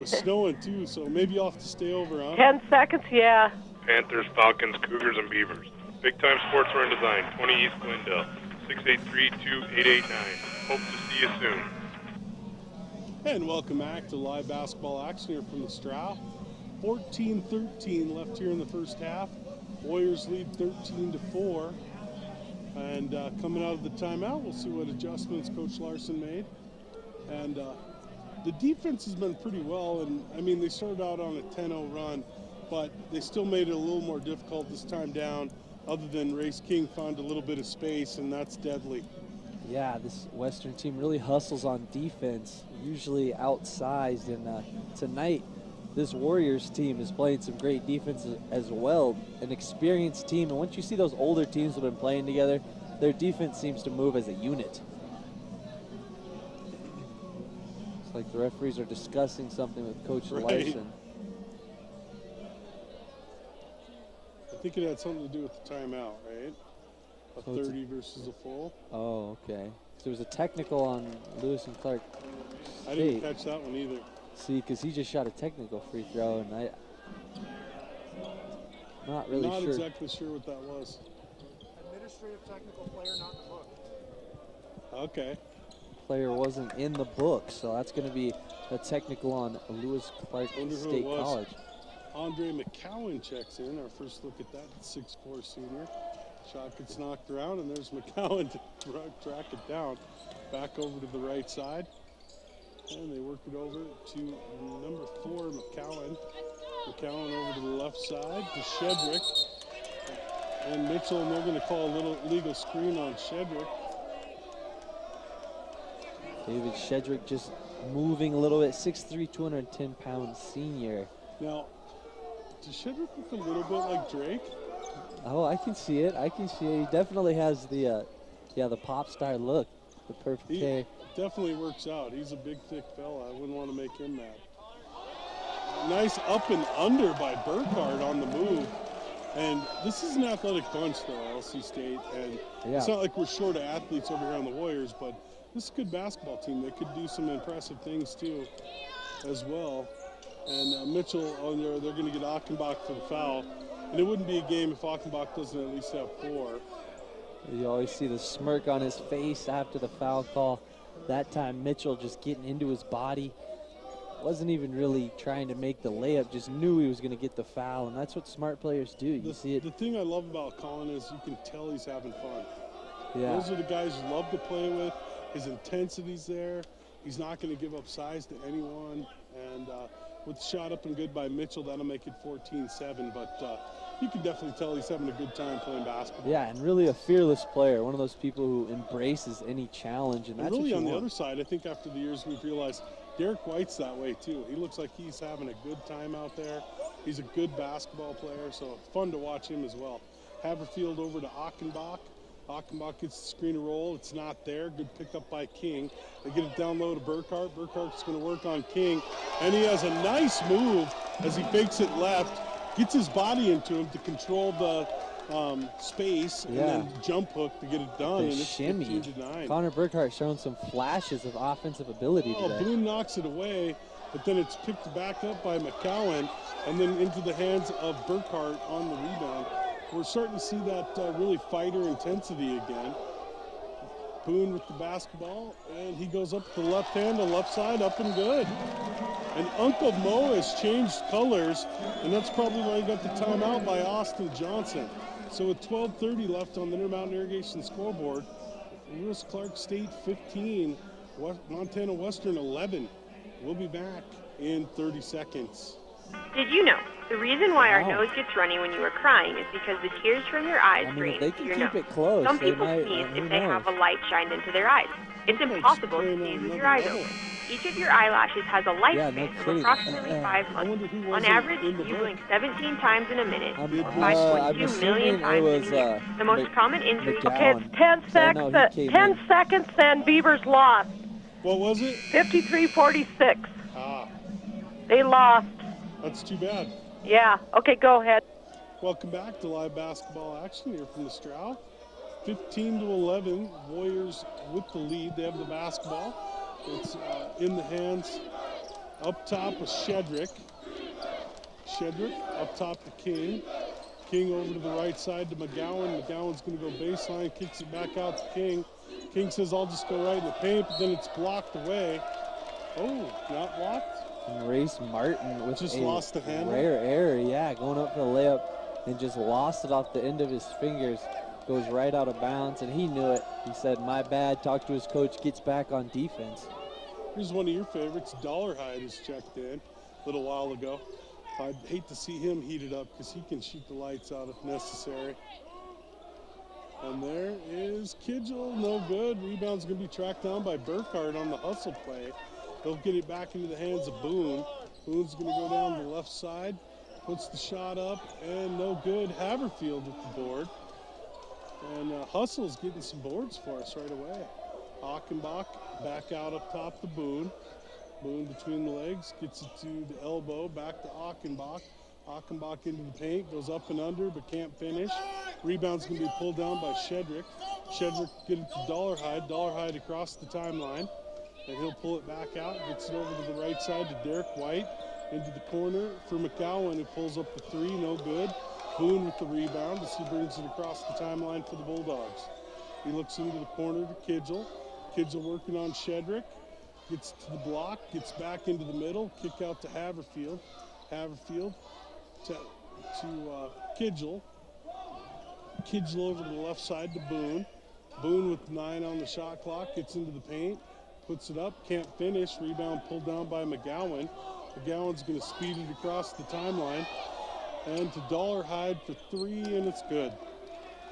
It's snowing too, so maybe you'll have to stay over, huh? 10 seconds, yeah. Panthers, Falcons, Cougars, and Beavers. Big Time Sports Run Design, 20 East Glendale, 683-2889. Hope to see you soon. And welcome back to live basketball action here from the Straugh. 14-13 left here in the first half. Warriors lead 13-4. And coming out of the timeout, we'll see what adjustments Coach Larson made. And the defense has been pretty well. And I mean, they started out on a 10-0 run, but they still made it a little more difficult this time down, other than Race King found a little bit of space, and that's deadly. Yeah, this Western team really hustles on defense, usually outsized. And tonight, this Warriors team is playing some great defense as well. An experienced team, and once you see those older teams that have been playing together, their defense seems to move as a unit. It's like the referees are discussing something with Coach Larson. I think it had something to do with the timeout, right? A 30 versus a full. Oh, okay. So there was a technical on Lewis and Clark State. I didn't catch that one either. See, because he just shot a technical free throw, and I'm not really sure. Not exactly sure what that was. Administrative technical player, not in the book. Okay. Player wasn't in the book, so that's going to be a technical on Lewis Clark State College. Andre McCowan checks in. Our first look at that 6'4" senior. Shot gets knocked around, and there's McCowan to track it down. Back over to the right side. And they work it over to number 4, McCowan. McCowan over to the left side to Shedrick. And Mitchell, and they're going to call a little illegal screen on Shedrick. David Shedrick just moving a little bit, 6'3", 210-pound senior. Now, does Shedrick look a little bit like Drake? Oh, I can see it. I can see it. He definitely has the pop star look, the perfect hair. Definitely works out. He's a big, thick fella. I wouldn't want to make him mad. Nice up and under by Burkhardt on the move. And this is an athletic bunch, though, LC State. And it's not like we're short of athletes over here on the Warriors, but this is a good basketball team. They could do some impressive things, too, as well. And Mitchell, they're going to get Achenbach for the foul. And it wouldn't be a game if Achenbach doesn't at least have 4. You always see the smirk on his face after the foul call. That time, Mitchell just getting into his body. Wasn't even really trying to make the layup, just knew he was going to get the foul, and that's what smart players do. You see it. The thing I love about Colin is you can tell he's having fun. Yeah. Those are the guys you love to play with. His intensity's there. He's not going to give up size to anyone. And with the shot up and good by Mitchell, that'll make it 14-7. But you can definitely tell he's having a good time playing basketball. Yeah, and really a fearless player, one of those people who embraces any challenge. And that's really what on the other side, I think after the years we've realized Derek White's that way too. He looks like he's having a good time out there. He's a good basketball player, so fun to watch him as well. Haverfield over to Achenbach. Achenbach gets the screen to roll. It's not there. Good pickup by King. They get it down low to Burkhardt. Burkhardt's going to work on King. And he has a nice move as he fakes it left. Gets his body into him to control the space and then jump hook to get it done. The and it's shimmy. 15-9. Connor Burkhardt showing some flashes of offensive ability today. Boone knocks it away, but then it's picked back up by McCowan and then into the hands of Burkhardt on the rebound. We're starting to see that really fighter intensity again. Boone with the basketball, and he goes up to the left hand, the left side, up and good. And Uncle Mo has changed colors, and that's probably why he got the timeout by Austin Johnson. So with 12:30 left on the Intermountain Irrigation scoreboard, Lewis Clark State 15, Montana Western 11. We'll be back in 30 seconds. Did you know the reason why our nose gets runny when you are crying is because the tears from your eyes drain they can your keep nose. it close. Some people sneeze if they have a light shined into their eyes. It's impossible to sneeze with your eyes open. Each of your eyelashes has a lifespan of approximately 5 months. On average, you blink 17 times in a minute, or 5.2 million times in a year. The most common injury... Okay, it's 10 seconds. 10 seconds, and Beavers lost. What was it? 53-46. Ah. They lost. That's too bad. Yeah. Okay, go ahead. Welcome back to live basketball action here from the Straugh. 15-11, Warriors with the lead. They have the basketball. It's in the hands Up top is Shedrick. Shedrick up top to King. King over to the right side to McGowan. McGowan's going to go baseline, kicks it back out to King. King says, I'll just go right in the paint, but then it's blocked away. Oh, not blocked? And Race Martin with just a lost the handle. Rare error, yeah, going up for the layup and just lost it off the end of his fingers. Goes right out of bounds, and he knew it. He said, my bad, talked to his coach, gets back on defense. Here's one of your favorites. Dollarhide is checked in a little while ago. I'd hate to see him heated up because he can shoot the lights out if necessary. And there is Kidgel, no good. Rebound's going to be tracked down by Burkhardt on the hustle play. They'll get it back into the hands of Boone. Boone's going to go down the left side, puts the shot up, and no good. Haverfield with the board. And Hustle's getting some boards for us right away. Achenbach back out up top to Boone. Boone between the legs, gets it to the elbow, back to Achenbach. Achenbach into the paint, goes up and under, but can't finish. Rebound's going to be pulled down by Shedrick. Shedrick get it to Dollarhide. Dollarhide across the timeline, and he'll pull it back out. Gets it over to the right side to Derek White. Into the corner for McGowan, who pulls up the three, no good. Boone with the rebound as he brings it across the timeline for the Bulldogs. He looks into the corner to Kidgel. Kidgel working on Shedrick. Gets to the block, gets back into the middle, kick out to Haverfield. Haverfield to Kidgel. Kidgel over to the left side to Boone. Boone with 9 on the shot clock, gets into the paint, puts it up, can't finish. Rebound pulled down by McGowan. McGowan's going to speed it across the timeline. And to Dollarhide for 3, and it's good.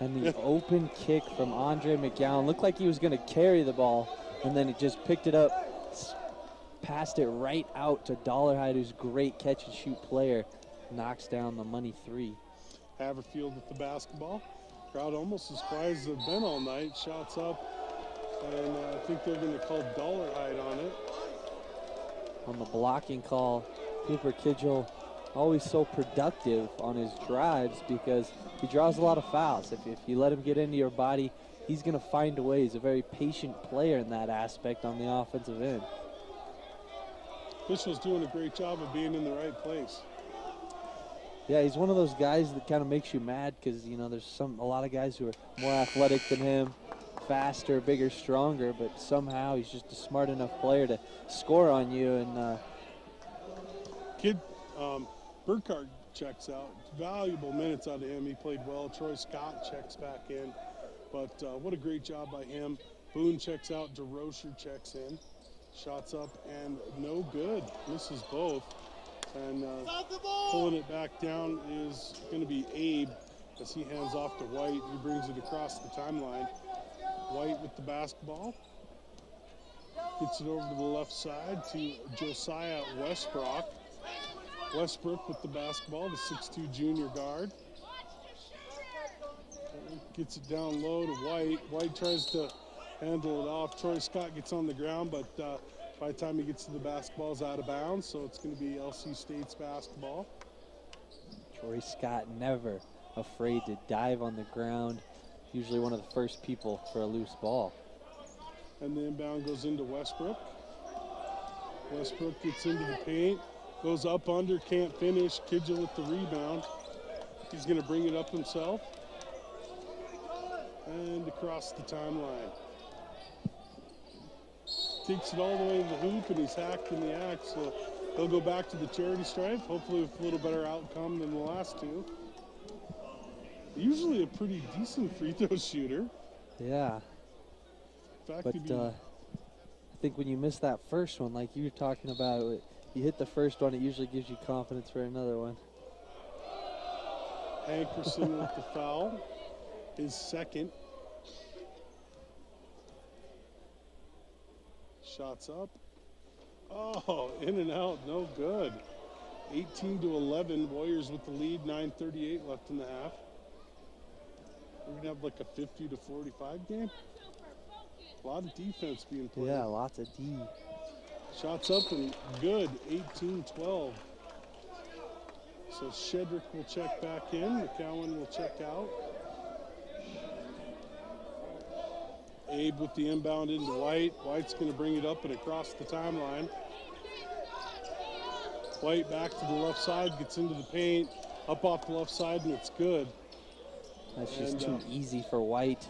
And the open kick from Andre McGowan looked like he was going to carry the ball, and then he just picked it up, passed it right out to Dollarhide, who's a great catch-and-shoot player. Knocks down the money 3. Haverfield with the basketball. Crowd almost as quiet as they've been all night. Shots up, and I think they're going to call Dollarhide on it. On the blocking call, Cooper Kidgel always so productive on his drives because he draws a lot of fouls. If you let him get into your body, he's going to find a way. He's a very patient player in that aspect on the offensive end. Fischel's doing a great job of being in the right place. Yeah, he's one of those guys that kind of makes you mad because, you know, there's a lot of guys who are more athletic than him, faster, bigger, stronger, but somehow he's just a smart enough player to score on you. And Burkhardt checks out. Valuable minutes out of him. He played well. Troy Scott checks back in. But what a great job by him. Boone checks out. DeRocher checks in. Shots up and no good. Misses both. And pulling it back down is going to be Abe as he hands off to White. He brings it across the timeline. White with the basketball. Gets it over to the left side to Josiah Westbrook. Westbrook with the basketball, the 6'2" junior guard. Gets it down low to White. White tries to handle it off. Troy Scott gets on the ground, but by the time he gets to the basketball, is out of bounds, so it's going to be LC State's basketball. Troy Scott never afraid to dive on the ground. Usually one of the first people for a loose ball. And the inbound goes into Westbrook. Westbrook gets into the paint. Goes up under, can't finish. Kidgel with the rebound. He's going to bring it up himself. And across the timeline. Takes it all the way to the hoop, and he's hacked in the act. So he'll go back to the charity stripe, hopefully with a little better outcome than the last two. Usually a pretty decent free throw shooter. Yeah. In fact, but I think when you miss that first one, like you were talking about, you hit the first one, it usually gives you confidence for another one. Hankerson with the foul, his second. Shots up. Oh, in and out, no good. 18-11, Warriors with the lead, 9:38 left in the half. We're going to have like a 50-45 game. A lot of defense being played. Yeah, lots of D. Shots up and good, 18-12. So Shedrick will check back in, McCowan will check out. Abe with the inbound into White. White's going to bring it up and across the timeline. White back to the left side, gets into the paint, up off the left side, and it's good. That's just too easy for White.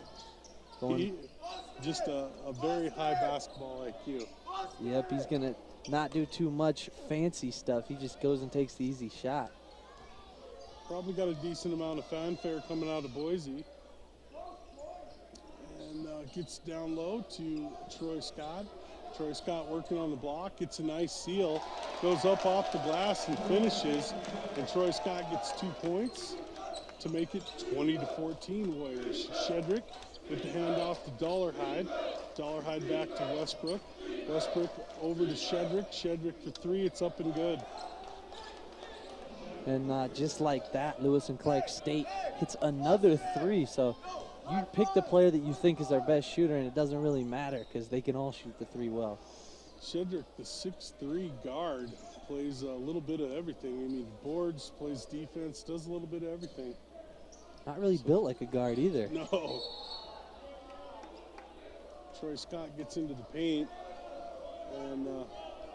Just a very high basketball IQ. Yep, he's going to not do too much fancy stuff. He just goes and takes the easy shot. Probably got a decent amount of fanfare coming out of Boise. And gets down low to Troy Scott. Troy Scott working on the block, gets a nice seal, goes up off the glass and finishes. And Troy Scott gets 2 points to make it 20-14 Warriors. Shedrick with the handoff to Dollarhide. Dollarhide back to Westbrook. Westbrook over to Shedrick. Shedrick for 3, it's up and good. And just like that, Lewis and Clark State hits another 3. So you pick the player that you think is their best shooter, and it doesn't really matter because they can all shoot the 3 well. Shedrick, the 6'3" guard, plays a little bit of everything. I mean, boards, plays defense, does a little bit of everything. Not really built like a guard either. No. Troy Scott gets into the paint, and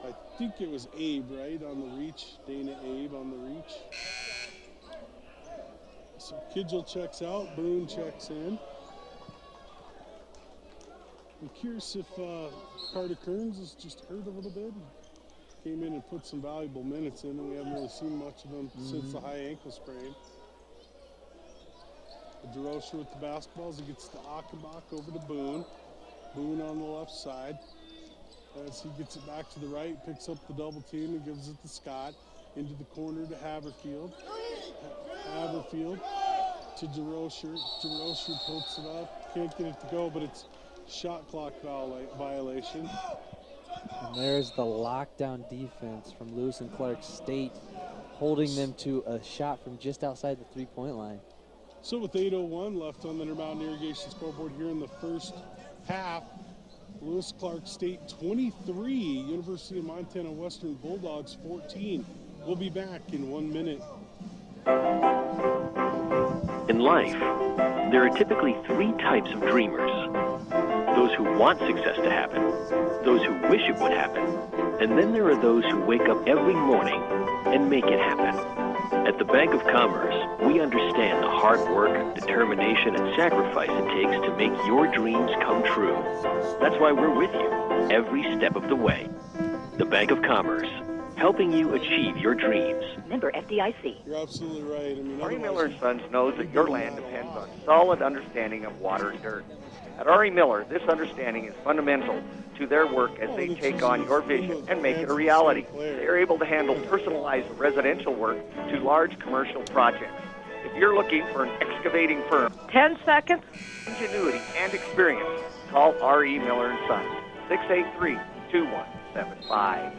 I think it was Abe, right, on the reach. Dana Abe on the reach. So Kidgel checks out, Boone checks in. I'm curious if Carter Kearns is just hurt a little bit. Came in and put some valuable minutes in, and we haven't really seen much of him since the high ankle sprain. DeRocher with the basketballs. He gets to Achenbach over to Boone. Boone on the left side. As he gets it back to the right, picks up the double team and gives it to Scott. Into the corner to Haverfield. Haverfield to DeRocher. DeRocher pokes it up. Can't get it to go, but it's shot clock violation. And there's the lockdown defense from Lewis and Clark State, holding them to a shot from just outside the three-point line. So with 8:01 left on the Intermountain Irrigation scoreboard here in the first half, Lewis Clark State 23, University of Montana Western Bulldogs 14. We'll be back in 1 minute. In life, there are typically 3 types of dreamers. Those who want success to happen, those who wish it would happen, and then there are those who wake up every morning and make it happen. At the Bank of Commerce, we understand the hard work, determination, and sacrifice it takes to make your dreams come true. That's why we're with you every step of the way. The Bank of Commerce, helping you achieve your dreams. Member FDIC. You're absolutely right. I mean, Ari Miller & Sons knows that your land depends on solid understanding of water and dirt. At Ari Miller, this understanding is fundamental to their work as they take on your vision and make it a reality. They are able to handle personalized residential work to large commercial projects. If you're looking for an excavating firm, 10 seconds, ingenuity, and experience, call R.E. Miller & Sons, 683-2175.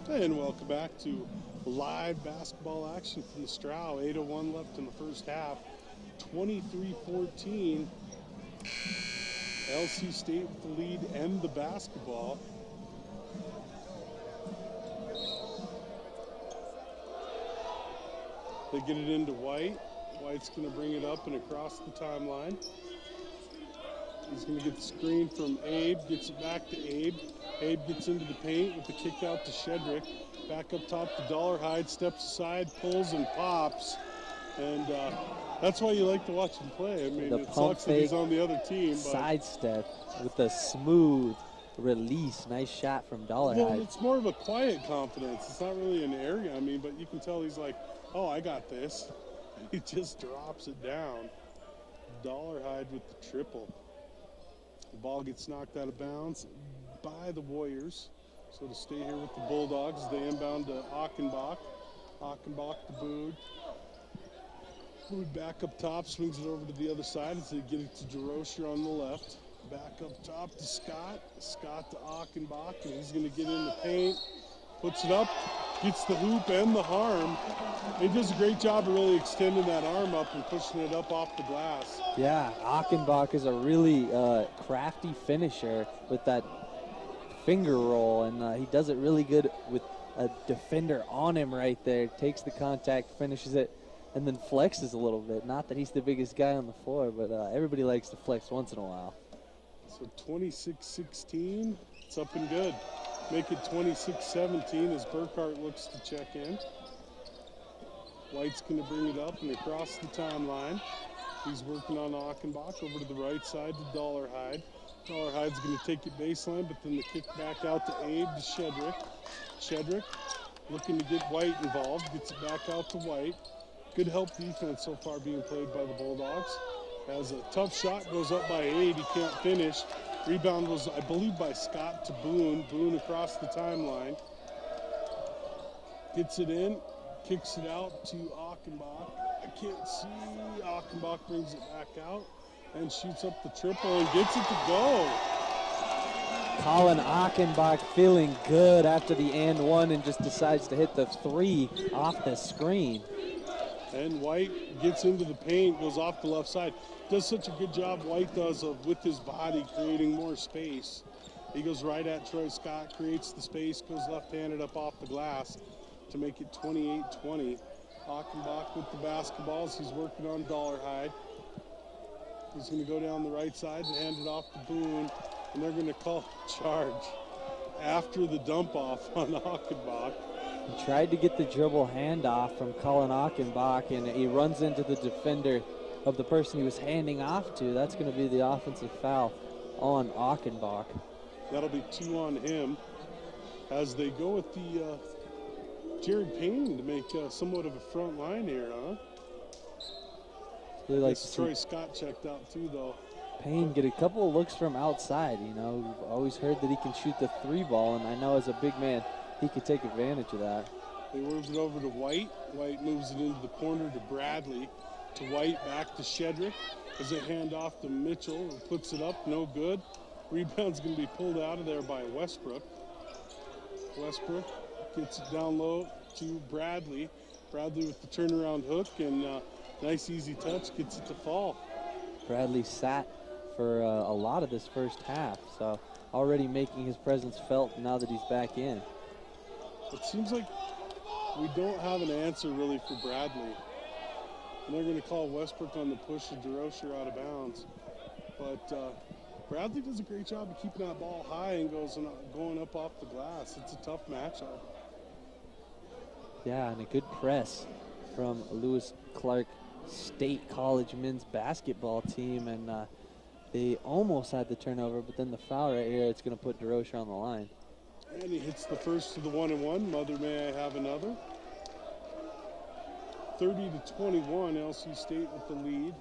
And welcome back to live basketball action from the Straugh. 8:01 left in the first half. 23-14. LC State with the lead and the basketball. They get it into White. White's going to bring it up and across the timeline. He's going to get the screen from Abe, gets it back to Abe. Abe gets into the paint with the kick out to Shedrick. Back up top to Dollarhide, steps aside, pulls and pops. And that's why you like to watch him play. I mean, it sucks that he's on the other team. But sidestep with a smooth release. Nice shot from Dollarhide. Well, it's more of a quiet confidence. It's not really an area. I mean, but you can tell he's like, oh, I got this. He just drops it down. Dollarhide with the triple. The ball gets knocked out of bounds by the Warriors. So to stay here with the Bulldogs, they inbound to Achenbach. Achenbach to Boone. Boone back up top, swings it over to the other side as they get it to DeRocher on the left. Back up top to Scott. Scott to Achenbach, and he's going to get in the paint. Puts it up, gets the hoop and the arm. He does a great job of really extending that arm up and pushing it up off the glass. Yeah, Achenbach is a really crafty finisher with that finger roll, and he does it really good with a defender on him right there. Takes the contact, finishes it, and then flexes a little bit. Not that he's the biggest guy on the floor, but everybody likes to flex once in a while. So 26-16, it's up and good. make it 26-17 as Burkhart looks to check in. White's going to bring it up and across the timeline. He's working on Achenbach over to the right side to Dollarhide. Dollarhide's going to take it baseline, but then the kick back out to Abe to Shedrick. Shedrick looking to get White involved, gets it back out to White. Good help defense so far being played by the Bulldogs. Has a tough shot, goes up by Abe, he can't finish. Rebound was, I believe, by Scott to Boone. Boone across the timeline. Gets it in, kicks it out to Achenbach. I can't see. Achenbach brings it back out and shoots up the triple and gets it to go. Colin Achenbach feeling good after the and one and just decides to hit the three off the screen. And White gets into the paint, goes off the left side. Does such a good job, White does, of with his body creating more space. He goes right at Troy Scott, creates the space, goes left-handed up off the glass to make it 28-20. Achenbach with the basketballs. He's working on Dollarhide. He's going to go down the right side and hand it off to Boone, and they're going to call charge after the dump off on Achenbach. He tried to get the dribble handoff from Colin Achenbach, and he runs into the defender of the person he was handing off to. That's going to be the offensive foul on Achenbach. That'll be 2 on him as they go with the Jared Payne to make somewhat of a front line here, huh? Really like Troy Scott checked out too, though. Payne get a couple of looks from outside. You know, we've always heard that he can shoot the three ball, and I know as a big man, he could take advantage of that. They move it over to White. White moves it into the corner to Bradley. To White, back to Shedrick. As they hand off to Mitchell, who puts it up, no good. Rebound's going to be pulled out of there by Westbrook. Westbrook gets it down low to Bradley. Bradley with the turnaround hook and nice easy touch, gets it to fall. Bradley sat for a lot of this first half, so already making his presence felt now that he's back in. It seems like we don't have an answer really for Bradley. And they're going to call Westbrook on the push of DeRocher out of bounds. But Bradley does a great job of keeping that ball high and going up off the glass. It's a tough matchup. Yeah, and a good press from Lewis Clark State College men's basketball team, and they almost had the turnover, but then the foul right here, it's going to put DeRocher on the line. And he hits the first of the 1-and-1. Mother, may I have another? 30-21, LC State with the lead.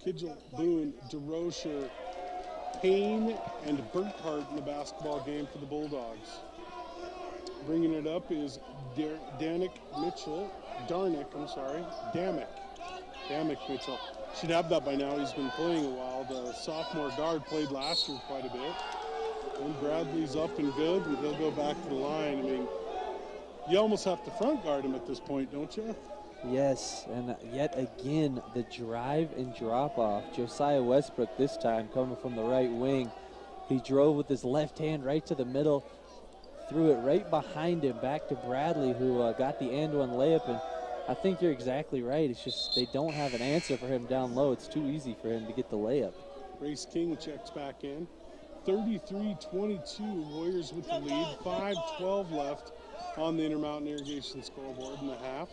Kidgel, Boone, DeRocher, Payne, and Burkhart in the basketball game for the Bulldogs. Bringing it up is Damick Mitchell. Mitchell. Should have that by now. He's been playing a while. The sophomore guard played last year quite a bit. And Bradley's up and good, and he'll go back to the line. I mean, you almost have to front guard him at this point, don't you? Yes, and yet again, the drive and drop off. Josiah Westbrook this time coming from the right wing. He drove with his left hand right to the middle, threw it right behind him back to Bradley, who got the and one layup. And I think you're exactly right. It's just they don't have an answer for him down low. It's too easy for him to get the layup. Race King checks back in. 33-22, Warriors with the lead. 5:12 left on the Intermountain Irrigation scoreboard in the half.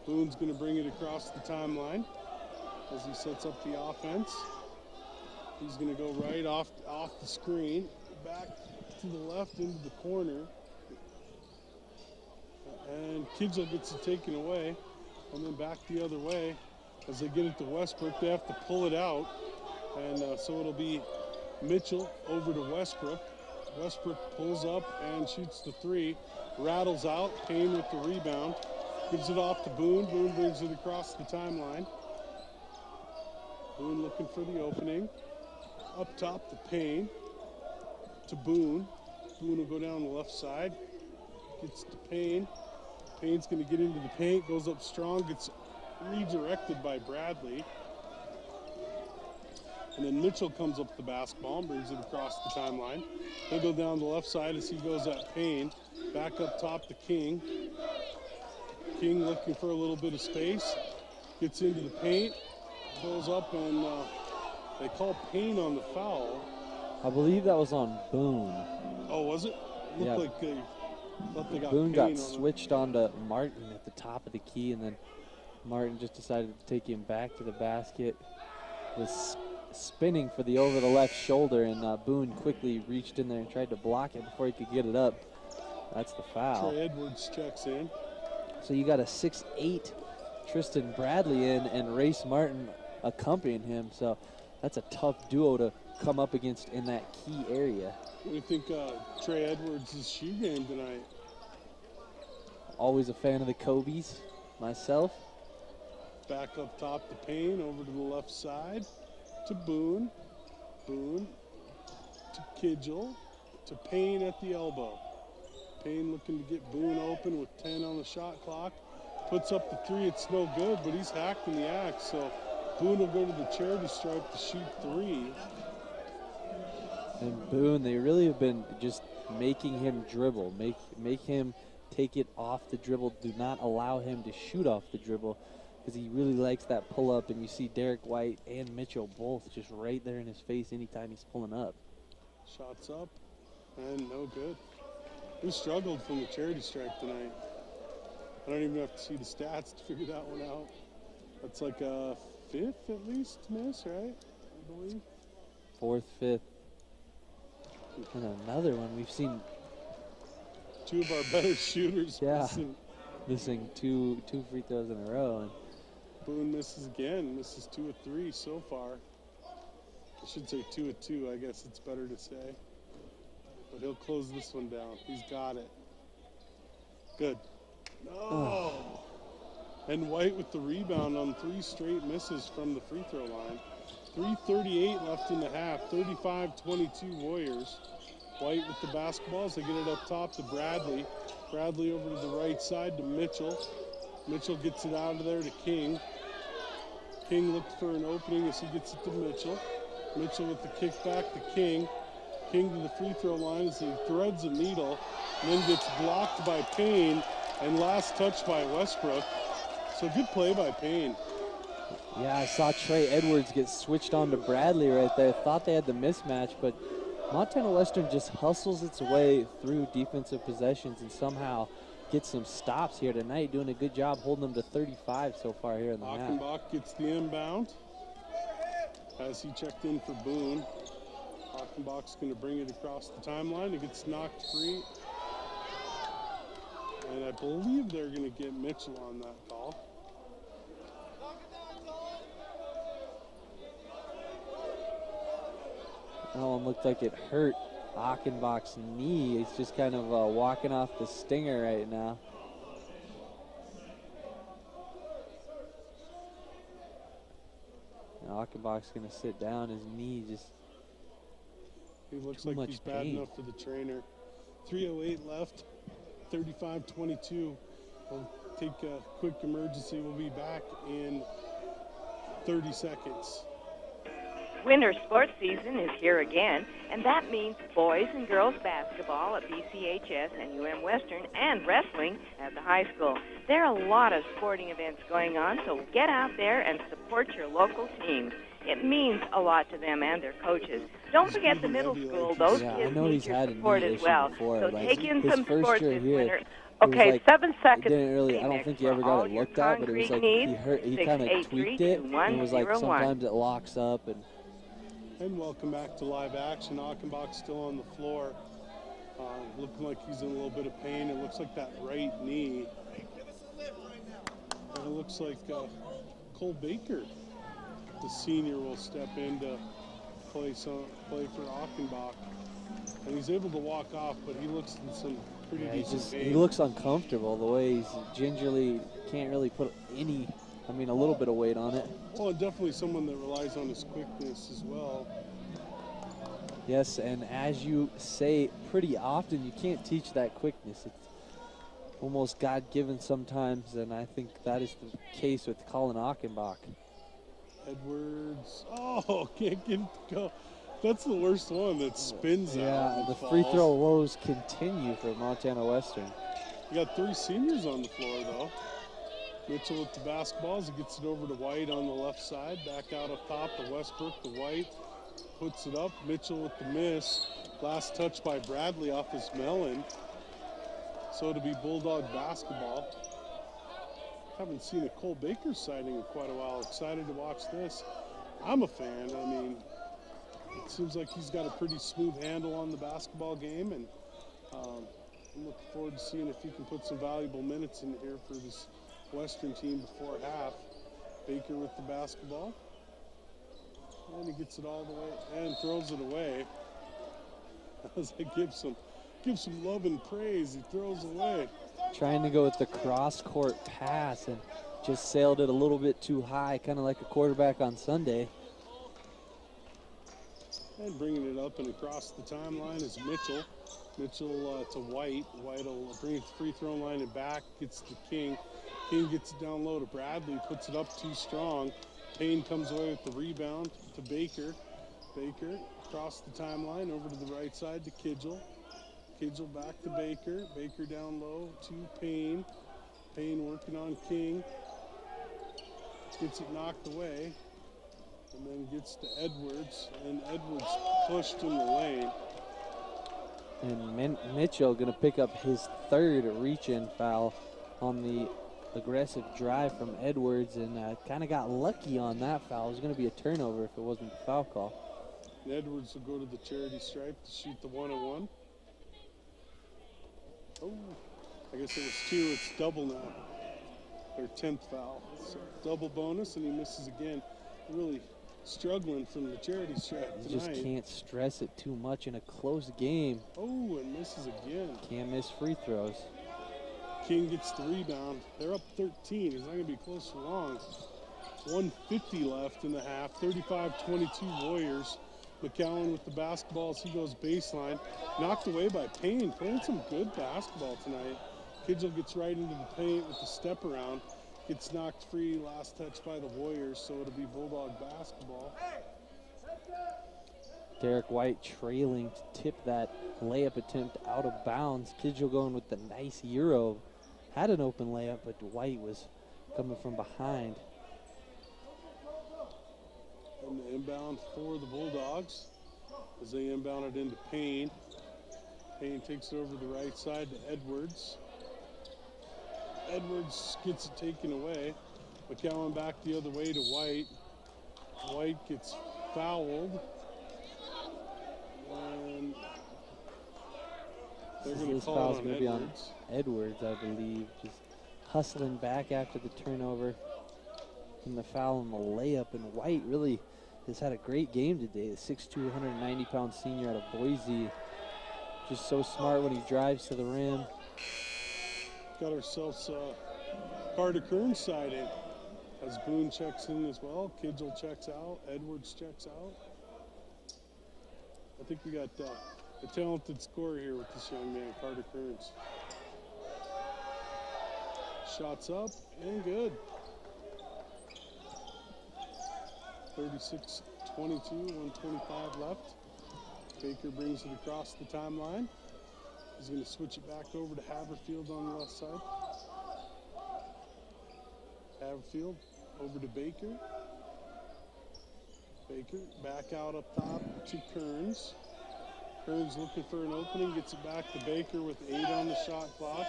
Boone's going to bring it across the timeline as he sets up the offense. He's going to go right off the screen, back to the left into the corner. And Kidgel gets it taken away, and then back the other way. As they get it to Westbrook, they have to pull it out. And so it'll be Mitchell over to Westbrook. Westbrook pulls up and shoots the three. Rattles out. Payne with the rebound. Gives it off to Boone. Boone brings it across the timeline. Boone looking for the opening. Up top to Payne. To Boone. Boone will go down the left side. Gets to Payne. Payne's going to get into the paint. Goes up strong. Gets redirected by Bradley. And then Mitchell comes up the basketball and brings it across the timeline. He'll go down the left side as he goes at Payne. Back up top to King. King looking for a little bit of space. Gets into the paint. Pulls up and they call Payne on the foul. I believe that was on Boone. Oh, was it? looked like they thought they got Boone got pain switched onto Martin at the top of the key, and then Martin just decided to take him back to the basket. Was spinning for the over the left shoulder, and Boone quickly reached in there and tried to block it before he could get it up. That's the foul. Trey Edwards checks in. So you got a 6'8" Tristan Bradley in and Race Martin accompanying him. So that's a tough duo to come up against in that key area. What do you think Trey Edwards' shoe game tonight? Always a fan of the Kobe's myself. Back up top to Payne, over to the left side to Boone. Boone to Kidgel to Payne at the elbow. Payne looking to get Boone open with 10 on the shot clock. Puts up the three, it's no good, but he's hacked in the act, so Boone will go to the charity stripe to shoot three. And Boone, they really have been just making him dribble, make him take it off the dribble. Do not allow him to shoot off the dribble, because he really likes that pull-up, and you see Derek White and Mitchell both just right there in his face anytime he's pulling up. Shots up, and no good. We struggled from the charity stripe tonight. I don't even have to see the stats to figure that one out. That's like a fifth at least miss, right? I believe. Fourth, fifth. And another one. We've seen two of our better shooters missing two free throws in a row. And Boone misses again, misses 2 of 3 so far. I should say 2 of 2, I guess it's better to say. But he'll close this one down. He's got it. Good. No! Oh. And White with the rebound on 3 straight misses from the free throw line. 3:38 left in the half. 35-22 Warriors. White with the basketballs. They get it up top to Bradley. Bradley over to the right side to Mitchell. Mitchell gets it out of there to King. King looked for an opening as he gets it to Mitchell. Mitchell with the kickback to King. King to the free throw line as he threads a needle and then gets blocked by Payne and last touch by Westbrook. So good play by Payne. Yeah, I saw Trey Edwards get switched on to Bradley right there. Thought they had the mismatch, but Montana Western just hustles its way through defensive possessions and somehow gets some stops here tonight, doing a good job holding them to 35 so far here in the half. Achenbach gets the inbound as he checked in for Boone. Achenbach's going to bring it across the timeline. It gets knocked free. And I believe they're going to get Mitchell on that call. That one looked like it hurt Achenbach's knee. He's just kind of walking off the stinger right now. And Achenbach's going to sit down. His knee just He looks like he's bad enough for the trainer. 3:08 left, 35-22. We'll take a quick emergency. We'll be back in 30 seconds. Winter sports season is here again, and that means boys and girls basketball at BCHS and UM Western and wrestling at the high school. There are a lot of sporting events going on, so get out there and support your local teams. It means a lot to them and their coaches. Don't forget the middle school. Those kids need your support as well. So take in some sports this winter. Okay, 7 seconds. I don't think he ever got it looked at, but it was like he kind of tweaked it. And it was like sometimes it locks up. And welcome back to live action. Achenbach still on the floor, looking like he's in a little bit of pain. It looks like that right knee. And it looks like Cole Baker, the senior, will step in to play for Achenbach. And he's able to walk off, but he looks in some pretty decent pain. He looks uncomfortable the way he's gingerly, can't really put a little bit of weight on it. Well, definitely someone that relies on his quickness as well. Yes, and as you say pretty often, you can't teach that quickness. It's almost God-given sometimes, and I think that is the case with Colin Achenbach. Edwards, can't get it to go. That's the worst one that spins out. Yeah, the free throw woes continue for Montana Western. You got 3 seniors on the floor, though. Mitchell with the basketballs. He gets it over to White on the left side. Back out up top to Westbrook to White. puts it up. Mitchell with the miss. Last touch by Bradley off his melon. So it'll be Bulldog basketball. Haven't seen a Cole Baker sighting in quite a while. Excited to watch this. I'm a fan. I mean, it seems like he's got a pretty smooth handle on the basketball game, and I'm looking forward to seeing if he can put some valuable minutes in here for this Western team before half. Baker with the basketball. And he gets it all the way and throws it away. As I give some love and praise, he throws away. Trying to go with the cross-court pass and just sailed it a little bit too high, kind of like a quarterback on Sunday. And bringing it up and across the timeline is Mitchell. Mitchell to White. White will bring it to free throw line and back, gets to King. King gets it down low to Bradley, puts it up too strong. Payne comes away with the rebound to Baker. Baker across the timeline over to the right side to Kidgel. Kidgel back to Baker. Baker down low to Payne. Payne working on King. Gets it knocked away. And then gets to Edwards. And Edwards pushed in the lane. And Mitchell going to pick up his third reach-in foul on the aggressive drive from Edwards, and kind of got lucky on that foul. It was going to be a turnover if it wasn't the foul call. And Edwards will go to the charity stripe to shoot the 1-on-1. Oh, I guess it was 2. It's double now. Their 10th foul. So double bonus, and he misses again. Really struggling from the charity stripe tonight. You just can't stress it too much in a close game. Oh, and misses again. Can't miss free throws. King gets the rebound. They're up 13. He's not going to be close for long. 1:50 left in the half. 35-22 Warriors. McCowan with the basketball as he goes baseline. Knocked away by Payne. Playing some good basketball tonight. Kidgel gets right into the paint with the step around. Gets knocked free. Last touch by the Warriors, so it'll be Bulldog basketball. Derek White trailing to tip that layup attempt out of bounds. Kidgel going with the nice Euro. Had an open layup, but White was coming from behind. And the inbound for the Bulldogs as they inbound it into Payne. Payne takes it over the right side to Edwards. Edwards gets it taken away. McCowan back the other way to White. White gets fouled. And they're going to call it on Edwards. Edwards, I believe, just hustling back after the turnover and the foul on the layup. And White really has had a great game today. The 6'2", 190-pound senior out of Boise. Just so smart when he drives to the rim. Got ourselves Carter Kern's side in. As Boone checks in as well. Kidgel checks out. Edwards checks out. I think we got a talented scorer here with this young man, Carter Kearns. Shots up and good. 36-22, 1:25 left. Baker brings it across the timeline. He's going to switch it back over to Haverfield on the left side. Haverfield over to Baker. Baker back out up top to Kearns. Kearns looking for an opening, gets it back to Baker with 8 on the shot clock.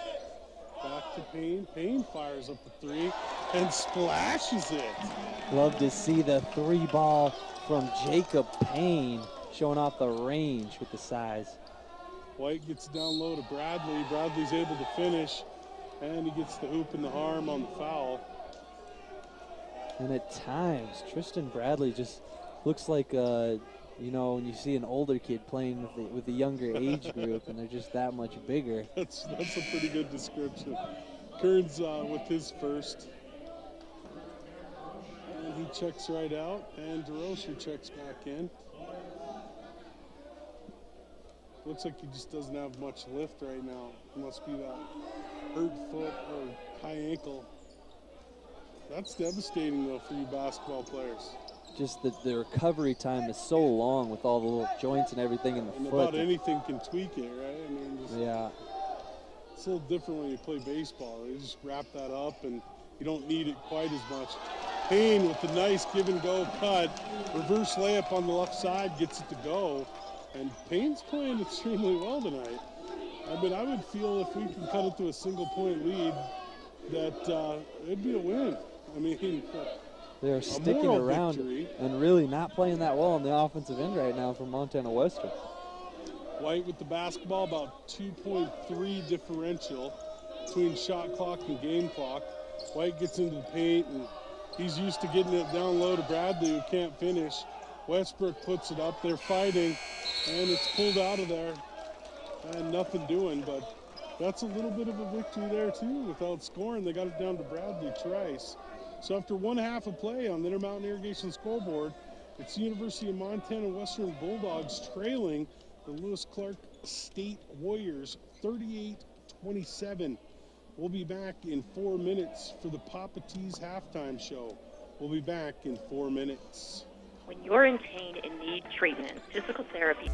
Back to Payne. Payne fires up the 3 and splashes it. Love to see the 3 ball from Jacob Payne showing off the range with the size. White gets down low to Bradley. Bradley's able to finish, and he gets the hoop and the arm on the foul. And at times, Tristan Bradley just looks like, you know, when you see an older kid playing with the younger age group, and they're just that much bigger. That's a pretty good description. Kearns with his first. And he checks right out, and DeRocher checks back in. Looks like he just doesn't have much lift right now. It must be that hurt foot or high ankle. That's devastating, though, for you basketball players. Just that the recovery time is so long with all the little joints and everything in the and foot. About anything can tweak it, right? I mean, just, yeah. It's a little different when you play baseball. You just wrap that up, and you don't need it quite as much. Payne with the nice give-and-go cut. Reverse layup on the left side gets it to go. And Payne's playing extremely well tonight. I mean, I would feel if we can cut it to a single-point lead that it'd be a win. I mean, they're sticking around victory. And really not playing that well on the offensive end right now for Montana Western. White with the basketball, about 2.3 differential between shot clock and game clock. White gets into the paint, and he's used to getting it down low to Bradley, who can't finish. Westbrook puts it up. They're fighting, and it's pulled out of there. And nothing doing, but that's a little bit of a victory there, too. Without scoring, they got it down to Bradley Trice. So after 1/2 of play on the Intermountain Irrigation scoreboard, it's the University of Montana Western Bulldogs trailing the Lewis Clark State Warriors 38-27. We'll be back in 4 minutes for the Papa T's halftime show. We'll be back in 4 minutes. When you're in pain and need treatment, physical therapy.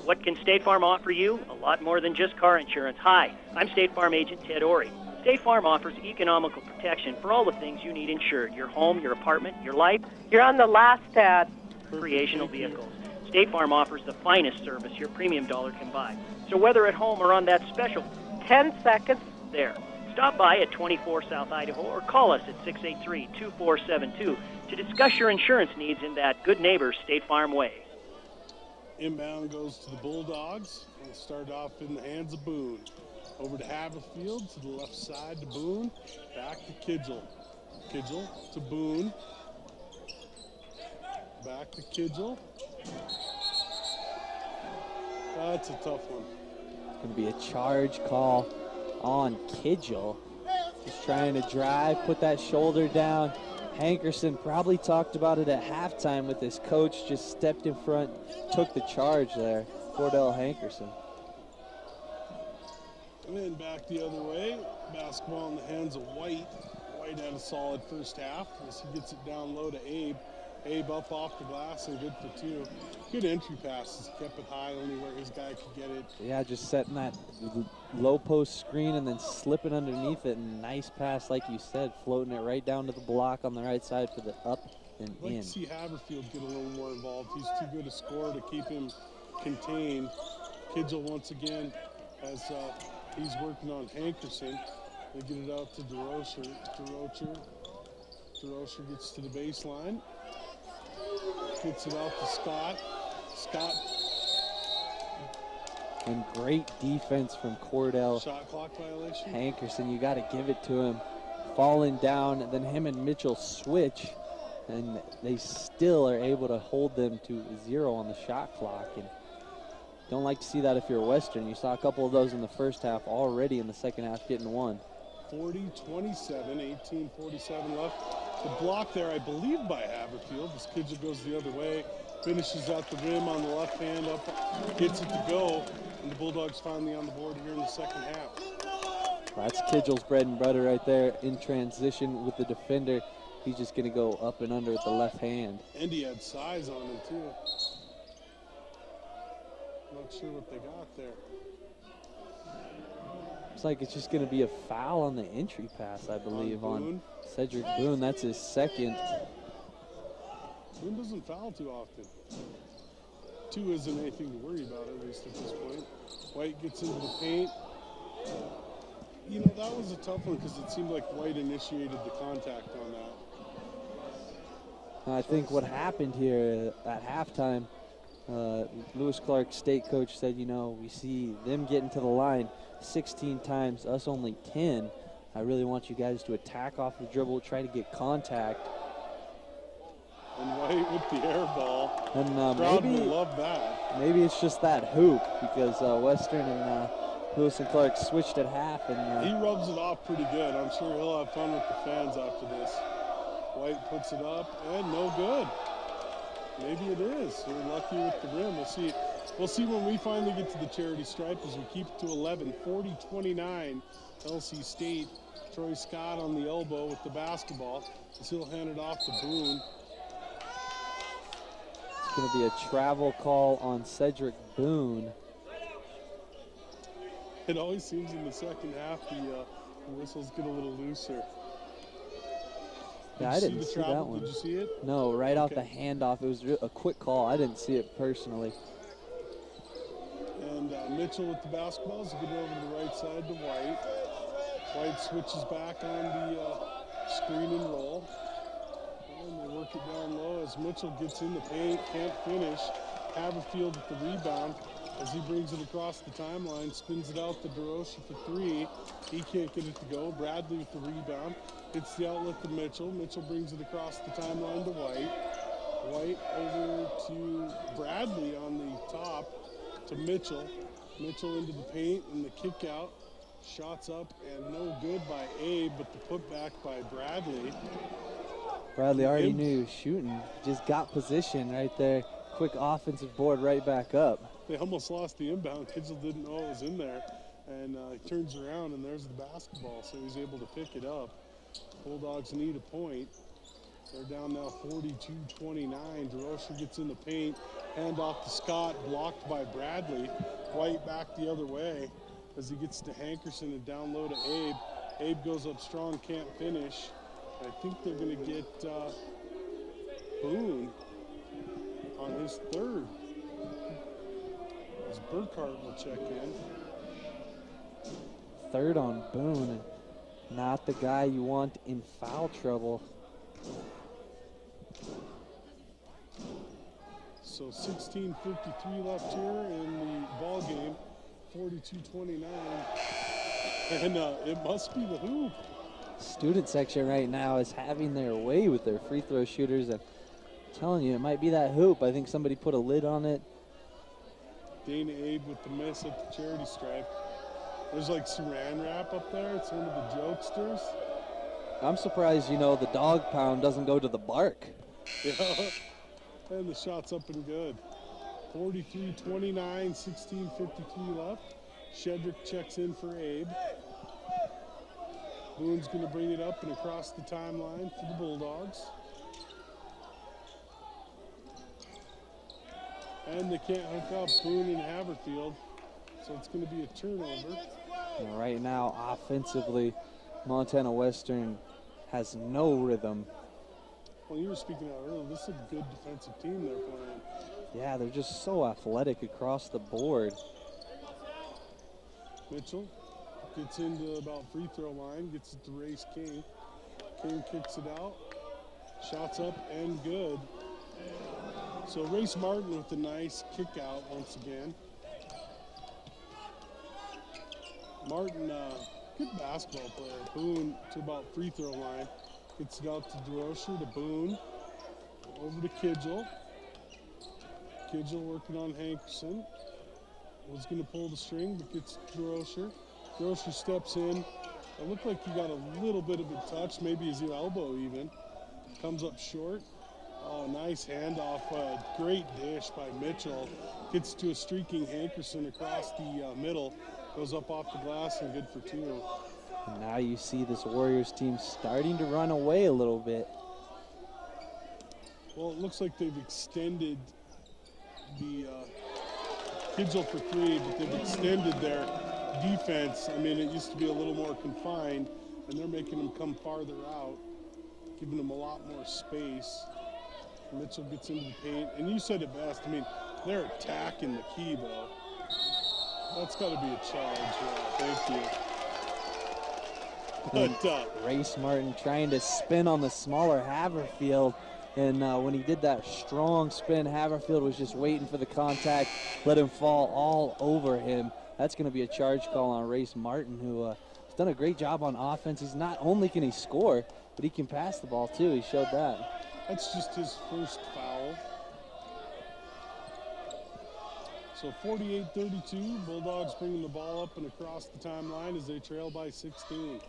What can State Farm offer you? A lot more than just car insurance. Hi, I'm State Farm agent Ted Ory. State Farm offers economical protection for all the things you need insured. Your home, your apartment, your life. You're on the last ad. Recreational vehicles. State Farm offers the finest service your premium dollar can buy. So whether at home or on that special 10 seconds. There. Stop by at 24 South Idaho or call us at 683-2472 to discuss your insurance needs in that good neighbor State Farm way. Inbound goes to the Bulldogs. We'll start off in the hands of Boone. Over to Haverfield, to the left side to Boone. Back to Kidgel. Kidgel to Boone. Back to Kidgel. That's a tough one. It's going to be a charge call on Kidgel. Just trying to drive, put that shoulder down. Hankerson probably talked about it at halftime with his coach, just stepped in front, took the charge there. Cordell Hankerson. And then back the other way. Basketball in the hands of White. White had a solid first half as he gets it down low to Abe. Abe up off the glass and good for two. Good entry passes. Kept it high only where his guy could get it. Yeah, just setting that low post screen and then slipping underneath it. And nice pass, like you said, floating it right down to the block on the right side for the up and I'd like in. to see Haverfield get a little more involved. He's too good a scorer to keep him contained. Kidgel once again as he's working on Hankerson. They get it out to DeRocher. DeRocher gets to the baseline. Gets it out to Scott. Scott. And great defense from Cordell. Shot clock violation. Hankerson, you got to give it to him. Falling down, and then him and Mitchell switch, and they still are able to hold them to 0 on the shot clock. And don't like to see that if you're Western. You saw a couple of those in the first half already in the second half getting one. 40-27, 18:47 left. The block there, I believe, by Haverfield. This Kidgel goes the other way, finishes at the rim on the left hand, up, gets it to go, and the Bulldogs finally on the board here in the second half. That's Kidgel's bread and butter right there in transition with the defender. He's just going to go up and under with the left hand. And he had size on him, too. Not sure what they got there. Looks like it's just going to be a foul on the entry pass, I believe, on Cedric Boone. That's his second. Boone doesn't foul too often. 2 isn't anything to worry about, at least at this point. White gets into the paint. You know, that was a tough one because it seemed like White initiated the contact on that. I think what happened here at halftime, Lewis Clark, state coach, said, you know, we see them getting to the line 16 times, us only 10. I really want you guys to attack off the dribble, try to get contact. And White with the air ball. And crowd will love that. Maybe it's just that hoop because Western and Lewis and Clark switched at half. And he rubs it off pretty good. I'm sure he'll have fun with the fans after this. White puts it up and no good. Maybe it is. We're lucky with the rim. We'll see. We'll see when we finally get to the charity stripe as we keep it to 11. 40-29, LC State. Troy Scott on the elbow with the basketball as he'll hand it off to Boone. It's going to be a travel call on Cedric Boone. It always seems in the second half the whistles get a little looser. Yeah, I didn't see that one. Did you see it? No, right off the handoff. It was a quick call. I didn't see it personally. And Mitchell with the basketball is going over to the right side to White. White switches back on the screen and roll. And they work it down low as Mitchell gets in the paint, can't finish. Haverfield with the rebound as he brings it across the timeline, spins it out to DeRocher for 3. He can't get it to go. Bradley with the rebound. Hits the outlet to Mitchell. Mitchell brings it across the timeline to White. White over to Bradley on the top to Mitchell. Mitchell into the paint and the kick out. Shots up and no good by Abe, but the putback by Bradley. Bradley already knew he was shooting. Just got position right there. Quick offensive board right back up. They almost lost the inbound. Kidgel didn't know it was in there. And he turns around and there's the basketball, so he's able to pick it up. Bulldogs need a point. They're down now 42-29. DeRocher gets in the paint. Hand off to Scott, blocked by Bradley. White back the other way as he gets to Hankerson and down low to Abe. Abe goes up strong, can't finish. I think they're going to get Boone on his third. As Burkhart will check in. Third on Boone. Not the guy you want in foul trouble. So 16:53 left here in the ball game. 42-29. And it must be the hoop. Student section right now is having their way with their free throw shooters. And I'm telling you, it might be that hoop. I think somebody put a lid on it. Dana Abe with the miss at the charity stripe. There's like saran wrap up there. It's one of the jokesters. I'm surprised, you know, the dog pound doesn't go to the bark. Yeah, and the shot's up and good. 43-29, 16:53 left. Shedrick checks in for Abe. Boone's going to bring it up and across the timeline for the Bulldogs. And they can't hook up Boone and Haverfield, so it's going to be a turnover. And right now, offensively, Montana Western has no rhythm. Well, you were speaking out earlier. This is a good defensive team they're playing. Yeah, they're just so athletic across the board. Mitchell gets into about free throw line, gets it to Race King. King kicks it out. Shots up and good. So Race Martin with a nice kick out once again. Martin, good basketball player. Boone to about free throw line. Gets it out to DeRocher, to Boone. Over to Kidgel. Kidgel working on Hankerson. Was going to pull the string, but gets DeRocher. DeRocher steps in. It looked like he got a little bit of a touch, maybe his elbow even. Comes up short. Oh, nice handoff. Great dish by Mitchell. Gets to a streaking Hankerson across the middle. Goes up off the glass and good for two. And now you see this Warriors team starting to run away a little bit. Well, it looks like they've extended the Kidgel for three, but they've extended their defense. I mean, it used to be a little more confined, and they're making them come farther out, giving them a lot more space. Mitchell gets into the paint, and you said it best. I mean, they're attacking the key, though. That's got to be a challenge. Yeah, thank you. But Race Martin trying to spin on the smaller Haverfield. And when he did that strong spin, Haverfield was just waiting for the contact, let him fall all over him. That's going to be a charge call on Race Martin, who has done a great job on offense. He's not only can he score, but he can pass the ball too. He showed that. That's just his first foul. So 48-32, Bulldogs bringing the ball up and across the timeline as they trail by 16.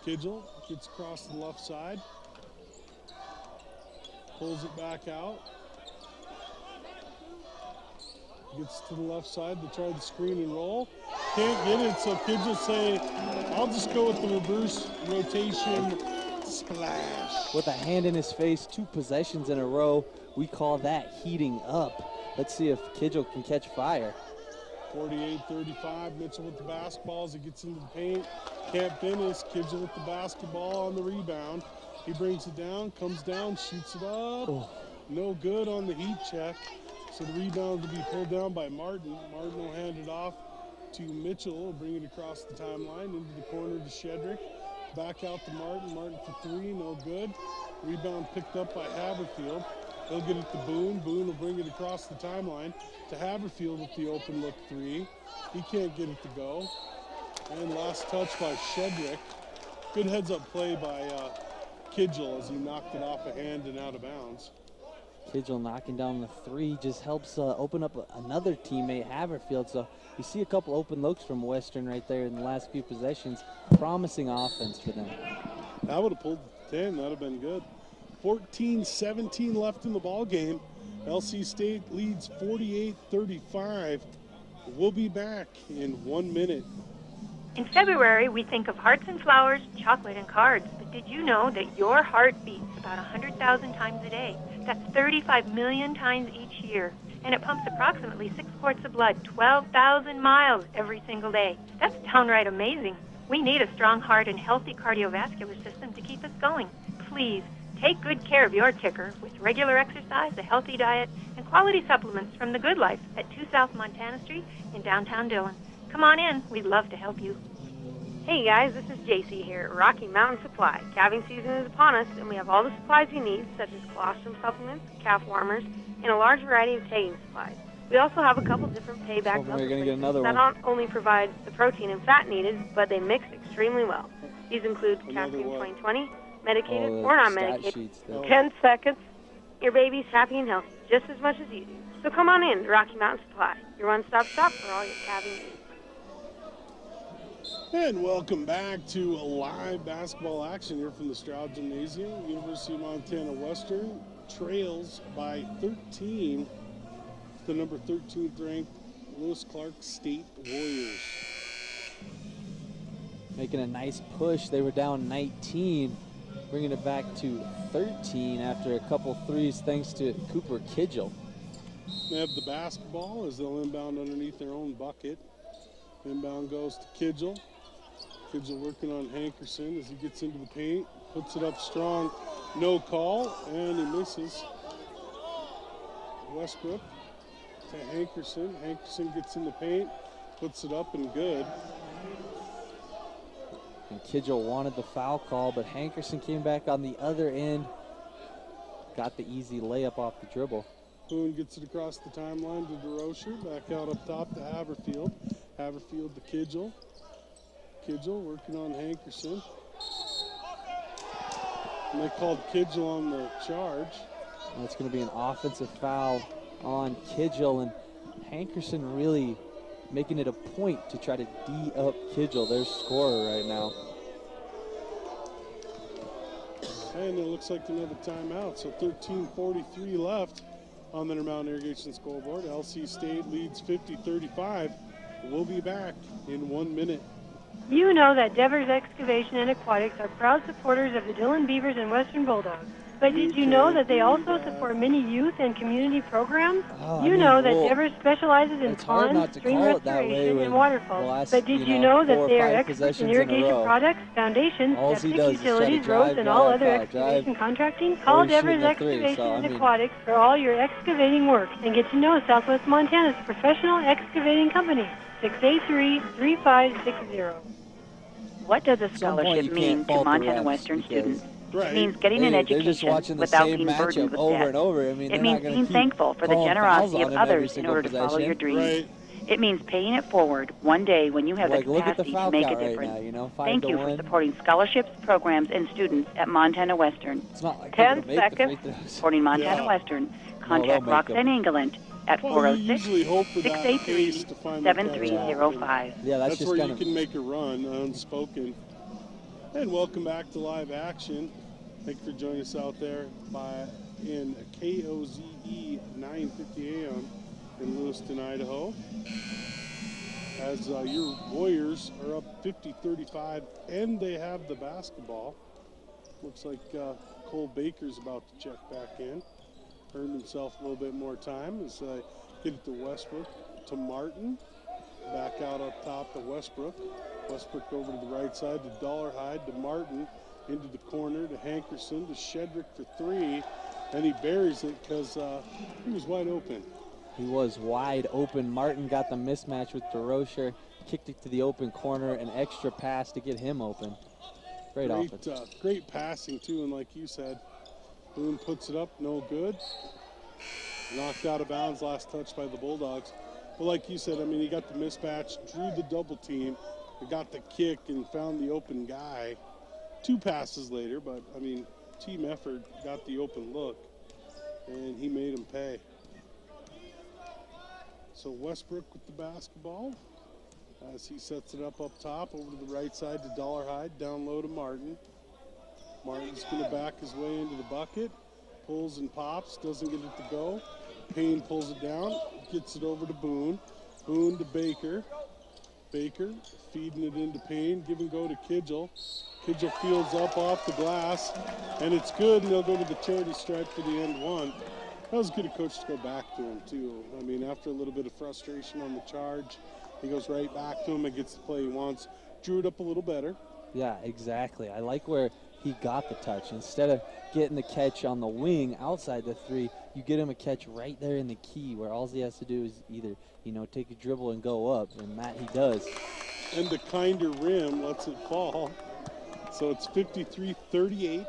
Kidgel gets across the left side. Pulls it back out. Gets to the left side to try the screen and roll. Can't get it, so Kidgel say, I'll just go with the reverse rotation splash. With a hand in his face, 2 possessions in a row. We call that heating up. Let's see if Kidgel can catch fire. 48-35, Mitchell with the basketball as he gets into the paint. Can't finish. Kidgel with the basketball on the rebound. He brings it down, comes down, shoots it up. Oh. No good on the heat check. So the rebound will be pulled down by Martin. Martin will hand it off to Mitchell. Will bring it across the timeline into the corner to Shedrick. Back out to Martin. Martin for 3, no good. Rebound picked up by Haverfield. He'll get it to Boone. Boone will bring it across the timeline to Haverfield with the open look 3. He can't get it to go. And last touch by Shedrick. Good heads up play by Kidgel as he knocked it off a hand and out of bounds. Kidgel knocking down the 3 just helps open up another teammate, Haverfield. So you see a couple open looks from Western right there in the last few possessions. Promising offense for them. That would have pulled 10. That would have been good. 14-17 left in the ball game. LC State leads 48-35. We'll be back in 1 minute. In February, we think of hearts and flowers, chocolate and cards. But Did you know that your heart beats about 100,000 times a day? That's 35 million times each year. And it pumps approximately 6 quarts of blood 12,000 miles every single day. That's downright amazing. We need a strong heart and healthy cardiovascular system to keep us going. Please, take good care of your ticker with regular exercise, a healthy diet, and quality supplements from The Good Life at 2 South Montana Street in downtown Dillon. Come on in. We'd love to help you. Hey guys, this is JC here at Rocky Mountain Supply. Calving season is upon us, and we have all the supplies you need, such as colostrum supplements, calf warmers, and a large variety of tagging supplies. We also have a couple different payback that not only provide the protein and fat needed, but they mix extremely well. These include Calcium 2020, medicated or non-medicated. 10 seconds. Your baby's happy and healthy, just as much as you do. So come on in to Rocky Mountain Supply, your one-stop shop for all your calving needs. And welcome back to live basketball action here from the Straugh Gymnasium. University of Montana Western trails by 13. The number 13th ranked Lewis Clark State Warriors. Making a nice push. They were down 19, bringing it back to 13 after a couple threes thanks to Cooper Kidgel. They have the basketball as they'll inbound underneath their own bucket. Inbound goes to Kidgel. Kidgel working on Hankerson as he gets into the paint, puts it up strong, no call, and he misses. Westbrook to Hankerson. Hankerson gets in the paint, puts it up and good. And Kidgel wanted the foul call, but Hankerson came back on the other end, got the easy layup off the dribble. Boone gets it across the timeline to DeRocher, back out up top to Haverfield. Haverfield to Kidgel. Kidgel working on Hankerson. And they called Kidgel on the charge. That's going to be an offensive foul on Kidgel, and Hankerson really making it a point to try to D up Kidgel, their scorer right now. And it looks like another timeout, so 13:43 left on the Intermountain Irrigation scoreboard. LC State leads 50-35. We'll be back in 1 minute. You know that Devers Excavation and Aquatics are proud supporters of the Dillon Beavers and Western Bulldogs. But did you know that they also support many youth and community programs? You know that Devers specializes in ponds, stream restoration, and waterfalls. But did you know that they are experts in irrigation products, foundations, septic utilities, roads, and all other excavation contracting? Call Devers Excavation and Aquatics for all your excavating work and get to know Southwest Montana's professional excavating company. 683-3560. What does a scholarship mean to Montana Western students? It means getting an education without being burdened with debt. It means being thankful for the generosity of others in order to follow your dreams. It means paying it forward one day when you have the capacity to make a difference. Thank you for supporting scholarships, programs, and students at Montana Western. 10 seconds. Supporting Montana Western. Contact Roxanne Engeland at 406-683-7305. Yeah, that's where you can make a run, unspoken. And welcome back to live action. Thank you for joining us out there in KOZE 950 AM in Lewiston, Idaho. As your Warriors are up 50-35, and they have the basketball. Looks like Cole Baker's about to check back in. Earned himself a little bit more time as get it to Westbrook, to Martin. Back out up top to Westbrook. Westbrook over to the right side to Dollarhide, to Martin, into the corner to Hankerson, to Shedrick for three, and he buries it because he was wide open. He was wide open. Martin got the mismatch with DeRocher, kicked it to the open corner, an extra pass to get him open. Great offense. Great passing too, and like you said, Boone puts it up, no good. Knocked out of bounds, last touch by the Bulldogs. But like you said, I mean, he got the mismatch, drew the double team, got the kick and found the open guy. 2 passes later, but I mean, team effort, got the open look, and he made him pay. So Westbrook with the basketball as he sets it up top over to the right side to Dollarhide, down low to Martin. Martin's going to back his way into the bucket, pulls and pops, doesn't get it to go. Payne pulls it down, gets it over to Boone. Boone to Baker. Baker feeding it into Payne, give and go to Kidgel. Kidgel fields up off the glass, and it's good, and they'll go to the charity stripe for the end one. That was good of coach to go back to him, too. I mean, after a little bit of frustration on the charge, he goes right back to him and gets the play he wants. Drew it up a little better. Yeah, exactly. I like where he got the touch. Instead of getting the catch on the wing outside the 3, you get him a catch right there in the key where all he has to do is either, take a dribble and go up, and that he does. And the kinder rim lets it fall. So it's 53-38.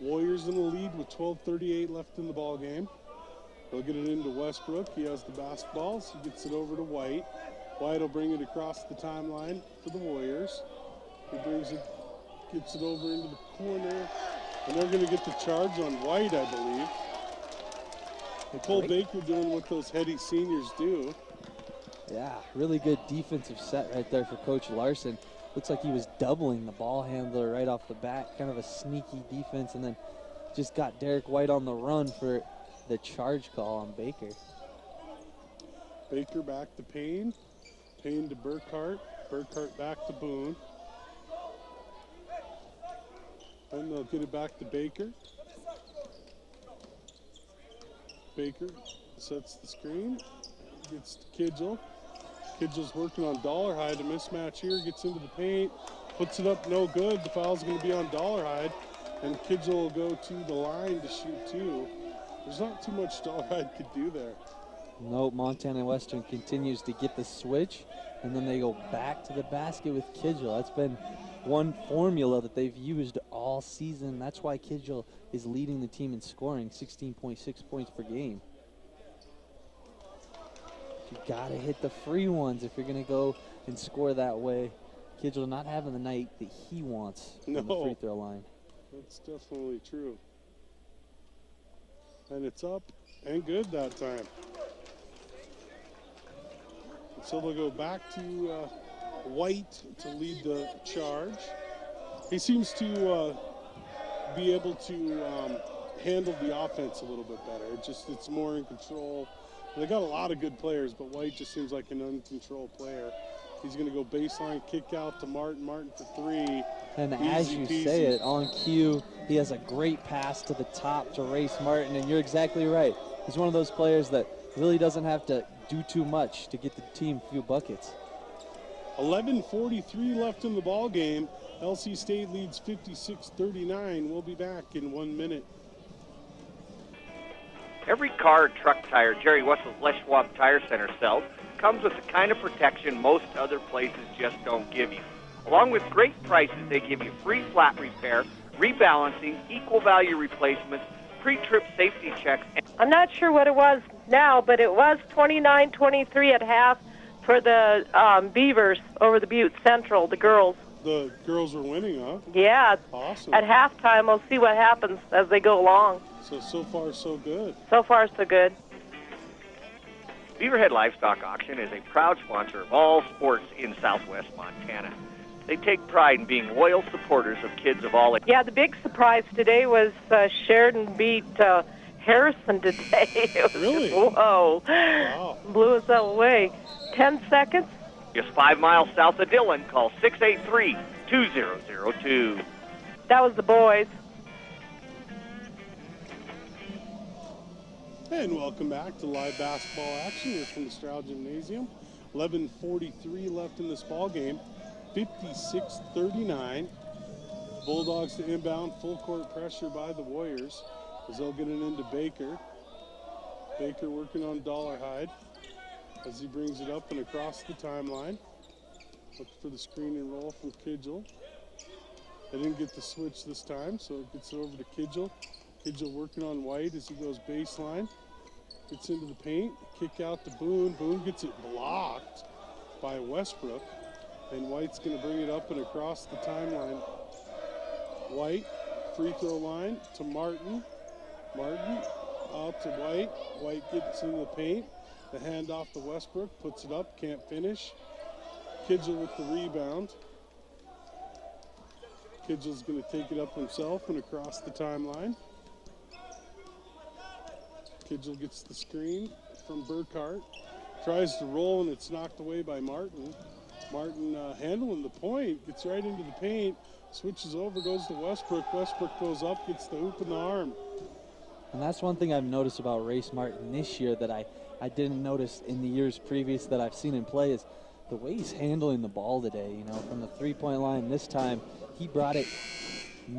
Warriors in the lead with 12:38 left in the ball game. They'll get it into Westbrook. He has the basketballs. He gets it over to White. White will bring it across the timeline for the Warriors. He gets it over into the corner, and they're going to get the charge on White, I believe. Nicole Baker doing what those heady seniors do. Yeah, really good defensive set right there for Coach Larson. Looks like he was doubling the ball handler right off the bat, kind of a sneaky defense, and then just got Derek White on the run for the charge call on Baker. Baker back to Payne. Payne to Burkhart. Burkhart back to Boone. And they'll get it back to Baker. Baker sets the screen. Gets to Kidgel. Kidgel's working on Dollarhide. A mismatch here. Gets into the paint. Puts it up, no good. The foul's going to be on Dollarhide. And Kidgel will go to the line to shoot 2. There's not too much Dollarhide could do there. Nope, Montana Western continues to get the switch, and then they go back to the basket with Kidgel. That's been one formula that they've used all season. That's why Kidgel is leading the team in scoring, 16.6 points per game. You gotta hit the free ones if you're gonna go and score that way. Kidgel not having the night that he wants on the free throw line. That's definitely true. And it's up and good that time. So they'll go back to White to lead the charge. He seems to be able to handle the offense a little bit better. It's more in control. They got a lot of good players, but White just seems like an uncontrolled player. He's going to go baseline, kick out to Martin. Martin for 3. And as you say it, on cue, he has a great pass to the top to Race Martin, and you're exactly right. He's one of those players that really doesn't have to do too much to get the team a few buckets. 11:43 left in the ball game. LC State leads 56-39. We'll be back in 1 minute. Every car or truck tire Jerry Wessels Les Schwab Tire Center sells comes with the kind of protection most other places just don't give you. Along with great prices, they give you free flat repair, rebalancing, equal value replacements, pre-trip safety checks. I'm not sure what it was now, but it was 29-23 at half for the Beavers over the Butte Central, the girls. The girls were winning, huh? Yeah. Awesome. At halftime, we'll see what happens as they go along. So far, so good. So far, so good. Beaverhead Livestock Auction is a proud sponsor of all sports in southwest Montana. They take pride in being loyal supporters of kids of all ages. Yeah, the big surprise today was Sheridan beat Harrison today. It was really? Just, whoa. Wow. Blew us away. 10 seconds. Just 5 miles south of Dillon. Call 683-2002. That was the boys. And welcome back to live basketball action here from the Straugh Gymnasium. 11:43 left in this ball game. 56-39. Bulldogs to inbound. Full court pressure by the Warriors as they'll get it into Baker. Baker working on Dollarhide as he brings it up and across the timeline. Look for the screen and roll from Kidgel. They didn't get the switch this time, so it gets it over to Kidgel. Kidgel working on White as he goes baseline. Gets into the paint, kick out to Boone. Boone gets it blocked by Westbrook. And White's going to bring it up and across the timeline. White, free throw line to Martin. Martin out to White. White gets into the paint. The handoff to Westbrook, puts it up, can't finish. Kidgel with the rebound. Kidgel's going to take it up himself and across the timeline. Kidgel gets the screen from Burkhart. Tries to roll and it's knocked away by Martin. Martin handling the point, gets right into the paint, switches over, goes to Westbrook. Westbrook goes up, gets the hoop in the arm. And that's one thing I've noticed about Race Martin this year that I didn't notice in the years previous that I've seen him play is the way he's handling the ball today. You know, from the three-point line this time, he brought it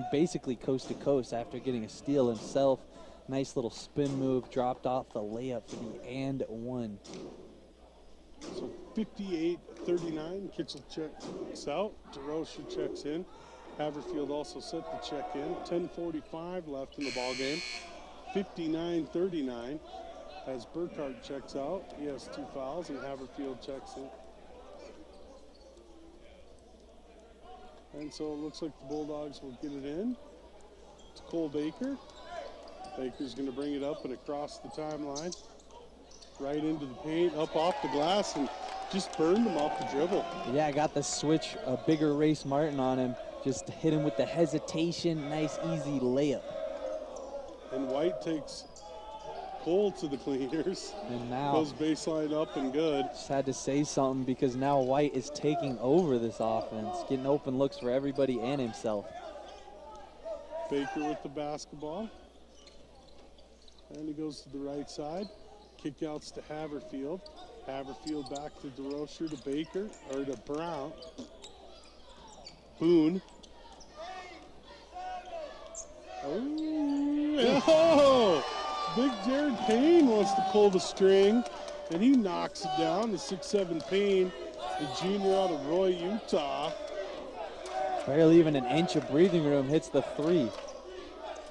basically coast to coast after getting a steal himself. Nice little spin move, dropped off the layup for the and one. So 58-39, Kitchell checks out, DeRocher checks in. Haverfield also set the check in. 10:45 left in the ball game. 59-39 as Burkhart checks out. He has 2 fouls and Haverfield checks in. And so it looks like the Bulldogs will get it in to Cole Baker. Baker's going to bring it up and across the timeline. Right into the paint, up off the glass, and just burned him off the dribble. Yeah, got the switch, a bigger Race Martin on him. Just hit him with the hesitation, nice easy layup. And White takes Cole to the cleaners. And now goes baseline up and good. Just had to say something because now White is taking over this offense, getting open looks for everybody and himself. Baker with the basketball. And he goes to the right side. Kickouts to Haverfield. Haverfield back to DeRocher, to Baker, or to Brown. Boone. Oh, big Jared Payne wants to pull the string, and he knocks it down. The 6'7" Payne, the junior out of Roy, Utah. Barely even an inch of breathing room, hits the three.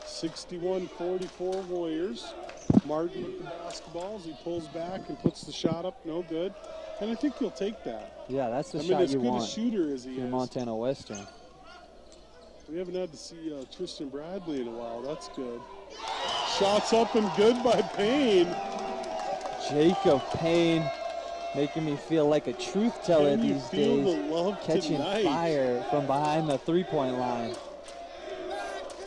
61-44 Warriors. Martin with the basketball as he pulls back and puts the shot up, no good. And I think he'll take that. Yeah, that's the shot you want. As good a shooter as he is. Montana Western. We haven't had to see Tristan Bradley in a while. That's good. Shots up and good by Payne. Jacob Payne making me feel like a truth teller these days. Catching fire from behind the three-point line.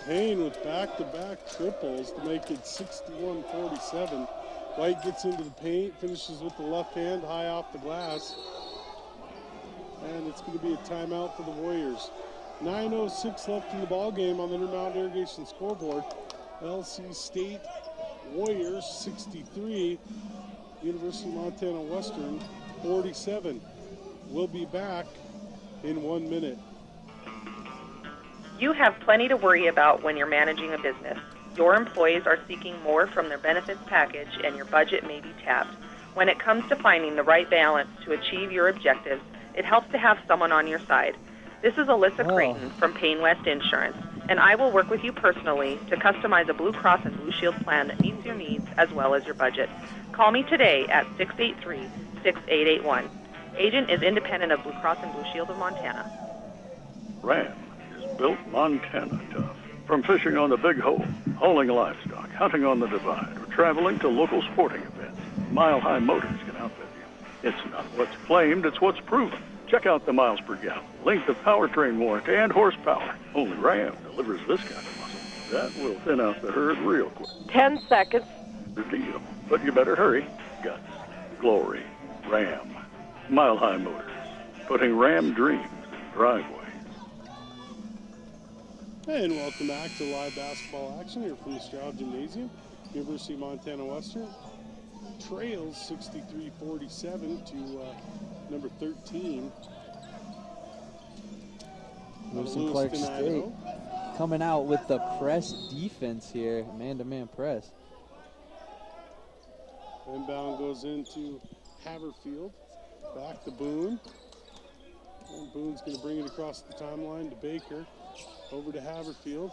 Payne with back-to-back triples to make it 61-47. White gets into the paint, finishes with the left hand high off the glass. And it's going to be a timeout for the Warriors. 9:06 left in the ball game on the Intermountain Irrigation scoreboard. LC State Warriors 63, University of Montana Western 47. We'll be back in 1 minute. You have plenty to worry about when you're managing a business. Your employees are seeking more from their benefits package, and your budget may be tapped. When it comes to finding the right balance to achieve your objectives, it helps to have someone on your side. This is Alyssa Creighton from Payne West Insurance, and I will work with you personally to customize a Blue Cross and Blue Shield plan that meets your needs as well as your budget. Call me today at 683-6881. Agent is independent of Blue Cross and Blue Shield of Montana. Ram is built Montana tough. From fishing on the Big Hole, hauling livestock, hunting on the Divide, or traveling to local sporting events, Mile High Motors can outfit you. It's not what's claimed, it's what's proven. Check out the miles per gallon, length of powertrain warranty, and horsepower. Only Ram delivers this kind of muscle. That will thin out the herd real quick. 10 seconds. Good deal. But you better hurry. Guts, glory, Ram. Mile High Motors. Putting Ram dreams in driveways. And welcome back to live basketball action here from the Straugh Gymnasium. University of Montana Western trails 63-47 to number 13. Lewis Clark State coming out with the press defense here, man-to-man press. Inbound goes into Haverfield, back to Boone. And Boone's going to bring it across the timeline to Baker, over to Haverfield.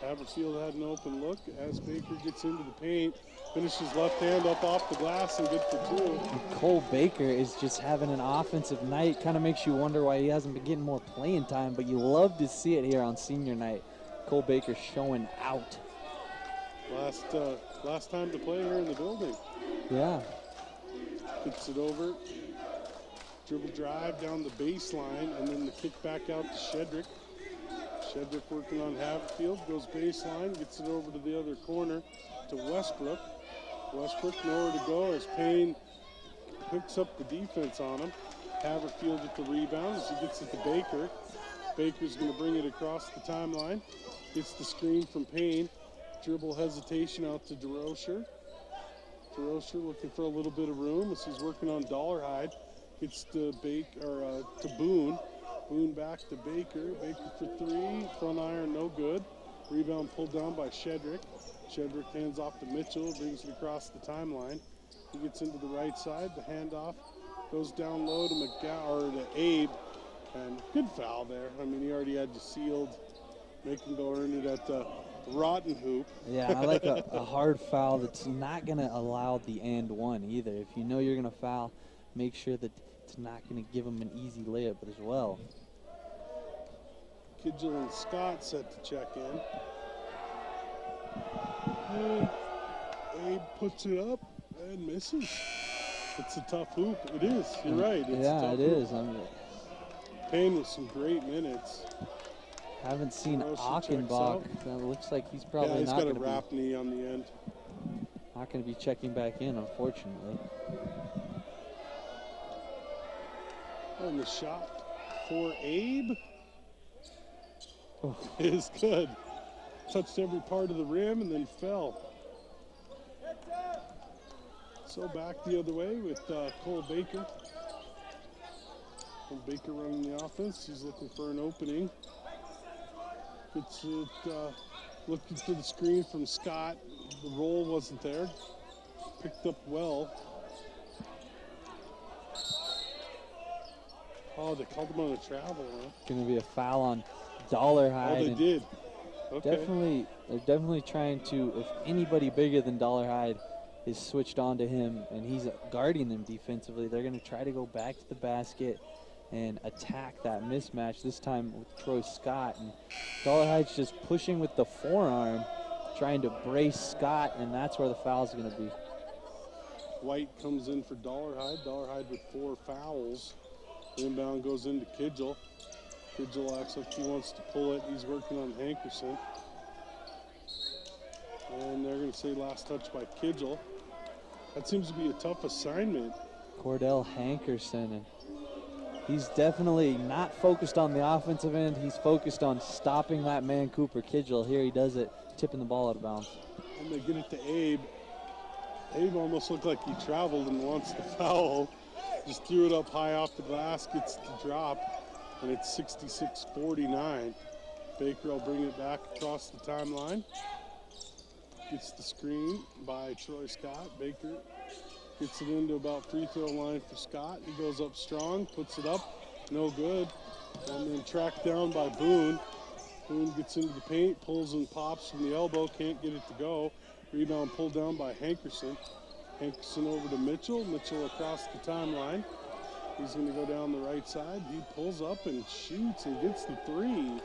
Haverfield had an open look as Baker gets into the paint, finishes left hand up off the glass and gets the two. And Cole Baker is just having an offensive night. Kind of makes you wonder why he hasn't been getting more playing time, but you love to see it here on senior night. Cole Baker showing out. Last time to play here in the building. Yeah. Gets it over. Dribble drive down the baseline, and then the kick back out to Shedrick. Shedrick working on Haverfield, goes baseline, gets it over to the other corner to Westbrook. Westbrook nowhere to go as Payne picks up the defense on him. Haverfield at the rebound as he gets it to Baker. Baker's going to bring it across the timeline. Gets the screen from Payne. Dribble hesitation out to DeRocher. DeRocher looking for a little bit of room as he's working on Dollarhide. Gets to to Boone. Boone back to Baker. Baker for three. Front iron, no good. Rebound pulled down by Shedrick. Shedrick hands off to Mitchell. Brings it across the timeline. He gets into the right side. The handoff goes down low to Abe. And good foul there. I mean, he already had you sealed. Make him go earn it at the rotten hoop. Yeah, I like a hard foul that's not going to allow the and one either. If you know you're going to foul, make sure that it's not going to give him an easy layup as well. Kidgel and Scott set to check in. And Abe puts it up and misses. It's a tough hoop. It is. You're right. It's a tough it is. Payne with some great minutes. Haven't seen Achenbach. That looks like he's probably not going to be. Yeah, he's got a wrap knee on the end. Not going to be checking back in, unfortunately. And the shot for Abe is good. Touched every part of the rim and then fell. So back the other way with Cole Baker. And Baker running the offense. He's looking for an opening. Gets it, looking for the screen from Scott. The roll wasn't there. Picked up well. Oh, they called him on a travel, huh? Going to be a foul on Dollarhide. Oh, they did. Okay. They're definitely trying to, if anybody bigger than Dollarhide is switched on to him and he's guarding them defensively, they're going to try to go back to the basket and attack that mismatch, this time with Troy Scott. And Dollarhide's just pushing with the forearm, trying to brace Scott, and that's where the foul's going to be. White comes in for Dollarhide. Dollarhide with 4 fouls. Inbound goes into Kidgel. Kidgel acts like he wants to pull it. He's working on Hankerson. And they're going to say last touch by Kidgel. That seems to be a tough assignment. Cordell Hankerson, and he's definitely not focused on the offensive end. He's focused on stopping that man, Cooper Kidgel. Here he does it, tipping the ball out of bounds. And they get it to Abe. Abe almost looked like he traveled and wants to foul. Just threw it up high off the glass, gets the drop, and it's 66-49. Baker will bring it back across the timeline. Gets the screen by Troy Scott. Baker gets it into about free throw line for Scott. He goes up strong, puts it up, no good. And then tracked down by Boone. Boone gets into the paint, pulls and pops from the elbow, can't get it to go. Rebound pulled down by Hankerson. Hankerson over to Mitchell. Mitchell across the timeline. He's going to go down the right side. He pulls up and shoots and gets the 3.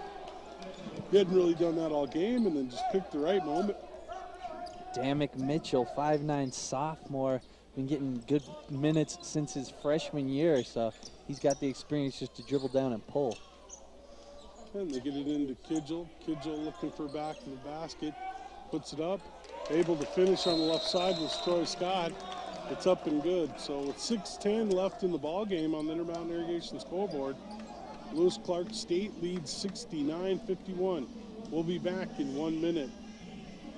He hadn't really done that all game and then just picked the right moment. Damick Mitchell, 5'9" sophomore, been getting good minutes since his freshman year, so he's got the experience just to dribble down and pull. And they get it into Kidgel. Kidgel looking for back to the basket, puts it up. Able to finish on the left side with Troy Scott. It's up and good. So with 6:10 left in the ball game on the Intermountain Irrigation scoreboard, Lewis Clark State leads 69-51. We'll be back in 1 minute.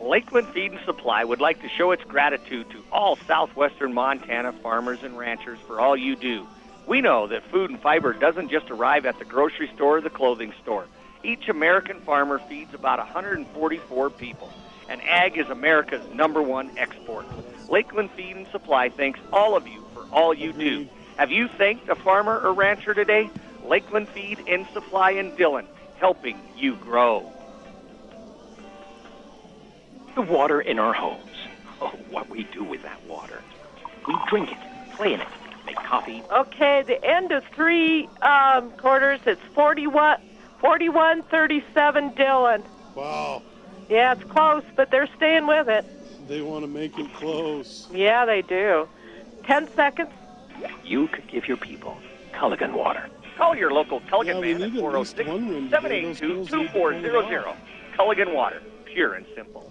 Lakeland Feed and Supply would like to show its gratitude to all southwestern Montana farmers and ranchers for all you do. We know that food and fiber doesn't just arrive at the grocery store or the clothing store. Each American farmer feeds about 144 people, and ag is America's #1 export. Lakeland Feed and Supply thanks all of you for all you do. Have you thanked a farmer or rancher today? Lakeland Feed and Supply in Dillon, helping you grow. The water in our homes. Oh, what we do with that water. We drink it, play in it, make coffee. Okay, the end of 3 quarters, it's 41-37 Dillon. Wow. Yeah, it's close, but they're staying with it. They want to make it close. Yeah, they do. 10 seconds. You could give your people Culligan water. Call your local Culligan man at 406-782-2400. Culligan water, pure and simple.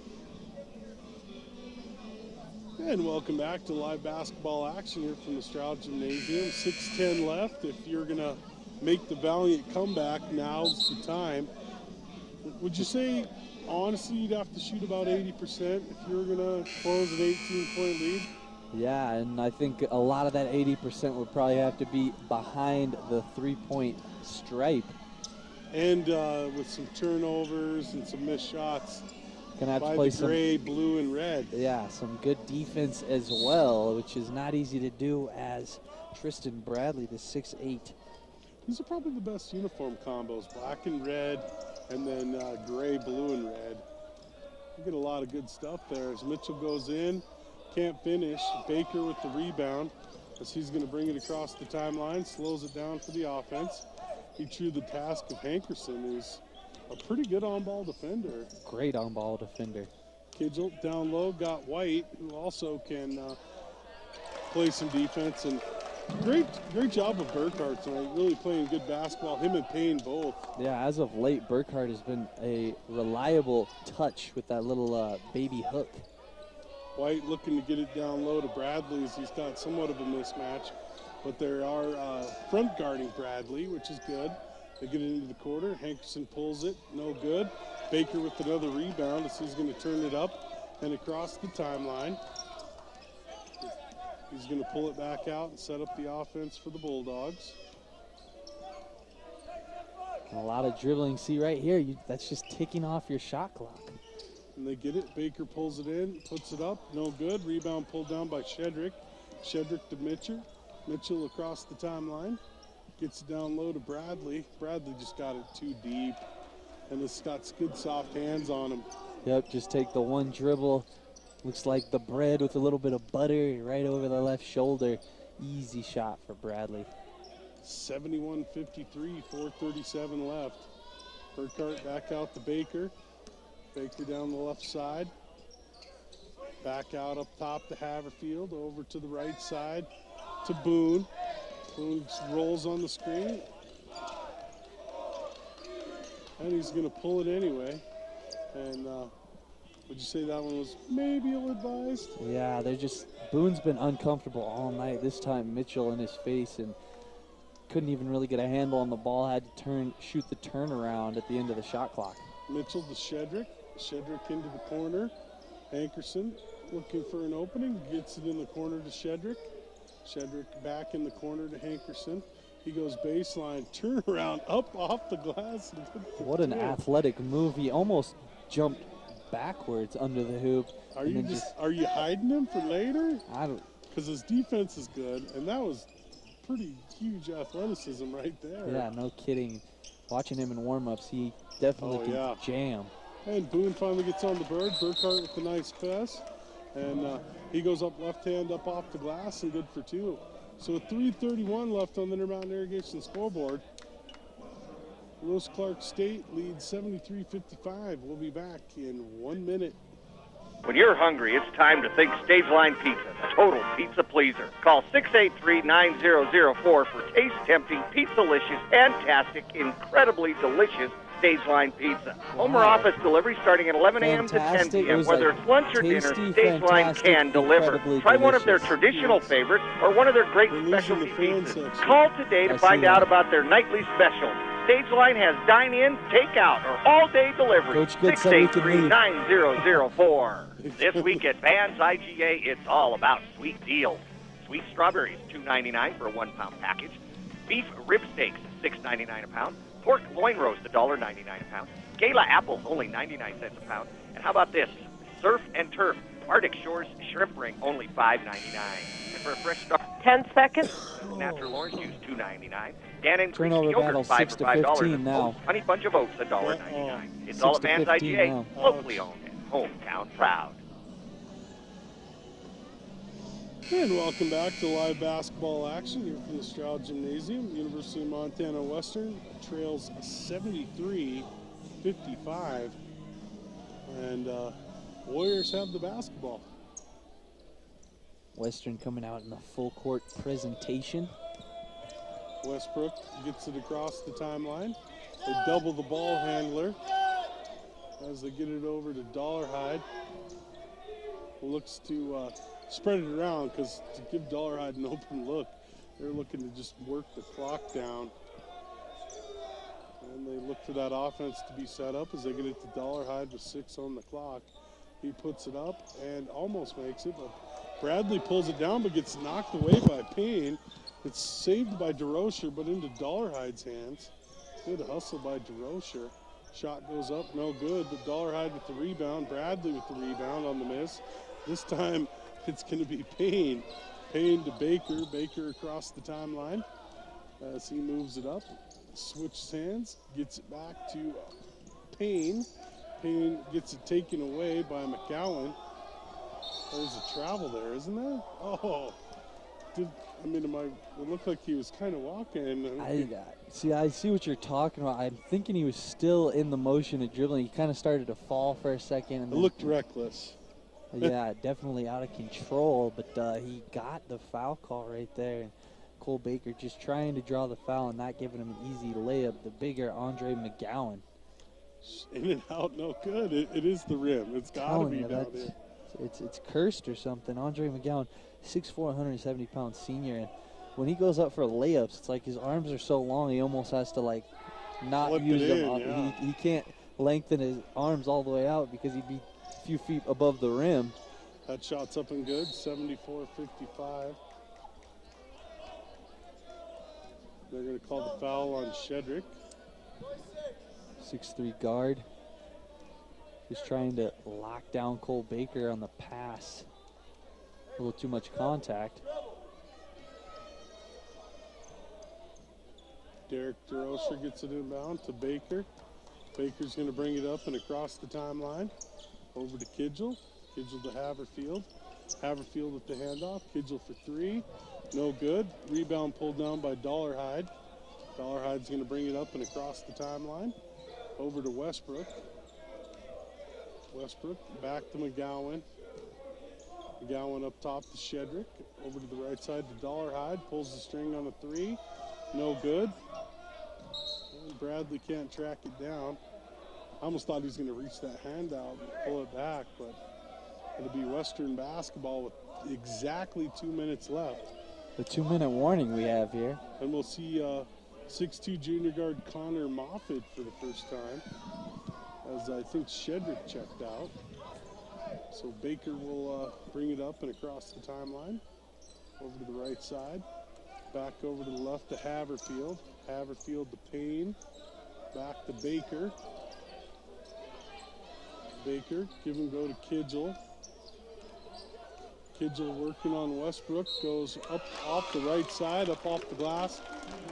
And welcome back to live basketball action here from the Straugh Gymnasium. 6:10 left. If you're going to make the valiant comeback, now's the time. Would you say, honestly, you'd have to shoot about 80% if you were going to close an 18-point lead? Yeah, and I think a lot of that 80% would probably have to be behind the three-point stripe. And with some turnovers and some missed shots. Gonna have by to play the gray, blue, and red. Yeah, some good defense as well, which is not easy to do as Tristan Bradley, the 6'8". These are probably the best uniform combos, black and red, and then gray, blue, and red. You get a lot of good stuff there. As Mitchell goes in, can't finish. Baker with the rebound, as he's going to bring it across the timeline, slows it down for the offense. He drew the task of Hankerson, who's a pretty good on-ball defender. Great on-ball defender. Kidgel down low, got White, who also can play some defense. And great job of Burkhart tonight, really playing good basketball. Him and Payne both. Yeah, as of late, Burkhart has been a reliable touch with that little baby hook. White looking to get it down low to Bradley, as he's got somewhat of a mismatch. But they are front guarding Bradley, which is good. They get it into the quarter. Hankerson pulls it, no good. Baker with another rebound as he's going to turn it up and across the timeline. He's going to pull it back out and set up the offense for the Bulldogs. A lot of dribbling. See right here, that's just ticking off your shot clock. And they get it. Baker pulls it in, puts it up, no good. Rebound pulled down by Shedrick. Shedrick to Mitchell. Mitchell across the timeline. Gets it down low to Bradley. Bradley just got it too deep. And it's got good soft hands on him. Yep, just take the one dribble. Looks like the bread with a little bit of butter right over the left shoulder. Easy shot for Bradley. 71-53, 4:37 left. Burkhart back out to Baker. Baker down the left side. Back out up top to Haverfield. Over to the right side to Boone. Boone rolls on the screen. And he's going to pull it anyway. And would you say that one was maybe ill-advised? Yeah, Boone's been uncomfortable all night. This time Mitchell in his face and couldn't even really get a handle on the ball. Had to shoot the turnaround at the end of the shot clock. Mitchell to Shedrick. Shedrick into the corner. Hankerson looking for an opening. Gets it in the corner to Shedrick. Shedrick back in the corner to Hankerson. He goes baseline, turnaround, up off the glass. What an athletic move. He almost jumped backwards under the hoop. Are you hiding him for later? I don't. Because his defense is good, and that was pretty huge athleticism right there. Yeah, no kidding. Watching him in warm-ups, he definitely can jam. And Boone finally gets on the bird. Burkhart with a nice pass. And he goes up left hand up off the glass and good for two. So with 3:31 left on the Intermountain Irrigation scoreboard, Lewis Clark State leads 73-55. We'll be back in 1 minute. When you're hungry, it's time to think Stage Line Pizza, the total pizza pleaser. Call 683-9004 for taste-tempting, pizza-licious, fantastic, incredibly delicious Stage Line Pizza. Home or office delivery starting at 11 a.m. to 10 p.m. Whether it's lunch or dinner, Stage Line can deliver. Try one of their traditional favorites or one of their great specialty pizzas. Call today to find out about their nightly special. Stage Line has dine-in, take-out, or all-day delivery. 683-9004. This week at Vans IGA, it's all about sweet deals. Sweet strawberries, $2.99 for a 1-pound package. Beef rib steaks, $6.99 a pound. Pork loin roast, $1.99 a pound. Gala apples, only 99 cents a pound. And how about this? Surf and Turf, Arctic Shores shrimp ring, only $5.99. And for a fresh start, 10 seconds. natural orange juice, $2.99. Dan and Creek Turnover battle, yogurt, 5 for $5. now. Honey bunch of oats, $1.99. It's all at Vans IGA, now. locally owned and hometown proud. And welcome back to live basketball action here from the Straugh Gymnasium. University of Montana Western trails 73-55. And Warriors have the basketball. Western coming out in a full court presentation. Westbrook gets it across the timeline. They double the ball handler as they get it over to Dollarhide. Looks to spread it around because to give Dollarhide an open look, they're looking to just work the clock down. And they look for that offense to be set up as they get it to Dollarhide with 6 on the clock. He puts it up and almost makes it, but Bradley pulls it down but gets knocked away by Payne. It's saved by DeRocher, but into Dollarhide's hands. Good hustle by DeRocher. Shot goes up, no good, but Dollarhide with the rebound. Bradley with the rebound on the miss. This time it's going to be Payne. Payne to Baker. Baker across the timeline as he moves it up. Switches hands, gets it back to Payne. Payne gets it taken away by McGowan. There's a travel there, isn't there? Oh, it looked like he was kind of walking. I see what you're talking about. I'm thinking he was still in the motion of dribbling. He kind of started to fall for a second. And it looked reckless. Yeah, definitely out of control, but he got the foul call right there. Cole Baker just trying to draw the foul and not giving him an easy layup. The bigger Andre McGowan. In and out, no good. It is the rim. It's got to be down there. It's cursed or something. Andre McGowan, 6'4", 170-pound senior. And when he goes up for layups, it's like his arms are so long he almost has to not flip use them. Yeah. He can't lengthen his arms all the way out because he'd be a few feet above the rim. That shot's up and good, 74-55. They're going to call the foul on Shedrick. 6'3" guard. Just trying to lock down Cole Baker on the pass. A little too much contact. Derek DeRocher gets it inbound to Baker. Baker's going to bring it up and across the timeline. Over to Kidgel. Kidgel to Haverfield. Haverfield with the handoff. Kidgel for 3. No good. Rebound pulled down by Dollarhide. Dollarhide's going to bring it up and across the timeline. Over to Westbrook. Westbrook back to McGowan. McGowan up top to Shedrick. Over to the right side to Dollarhide. Pulls the string on a 3. No good. And Bradley can't track it down. I almost thought he was going to reach that hand out and pull it back, but it'll be Western basketball with exactly 2 minutes left. The 2-minute warning we have here. And we'll see 6'2" junior guard Connor Moffitt for the first time, as I think Shedrick checked out. So Baker will bring it up and across the timeline. Over to the right side. Back over to the left to Haverfield. Haverfield to Payne. Back to Baker. Baker, give and go to Kidgel. Kidgel working on Westbrook, goes up off the right side, up off the glass.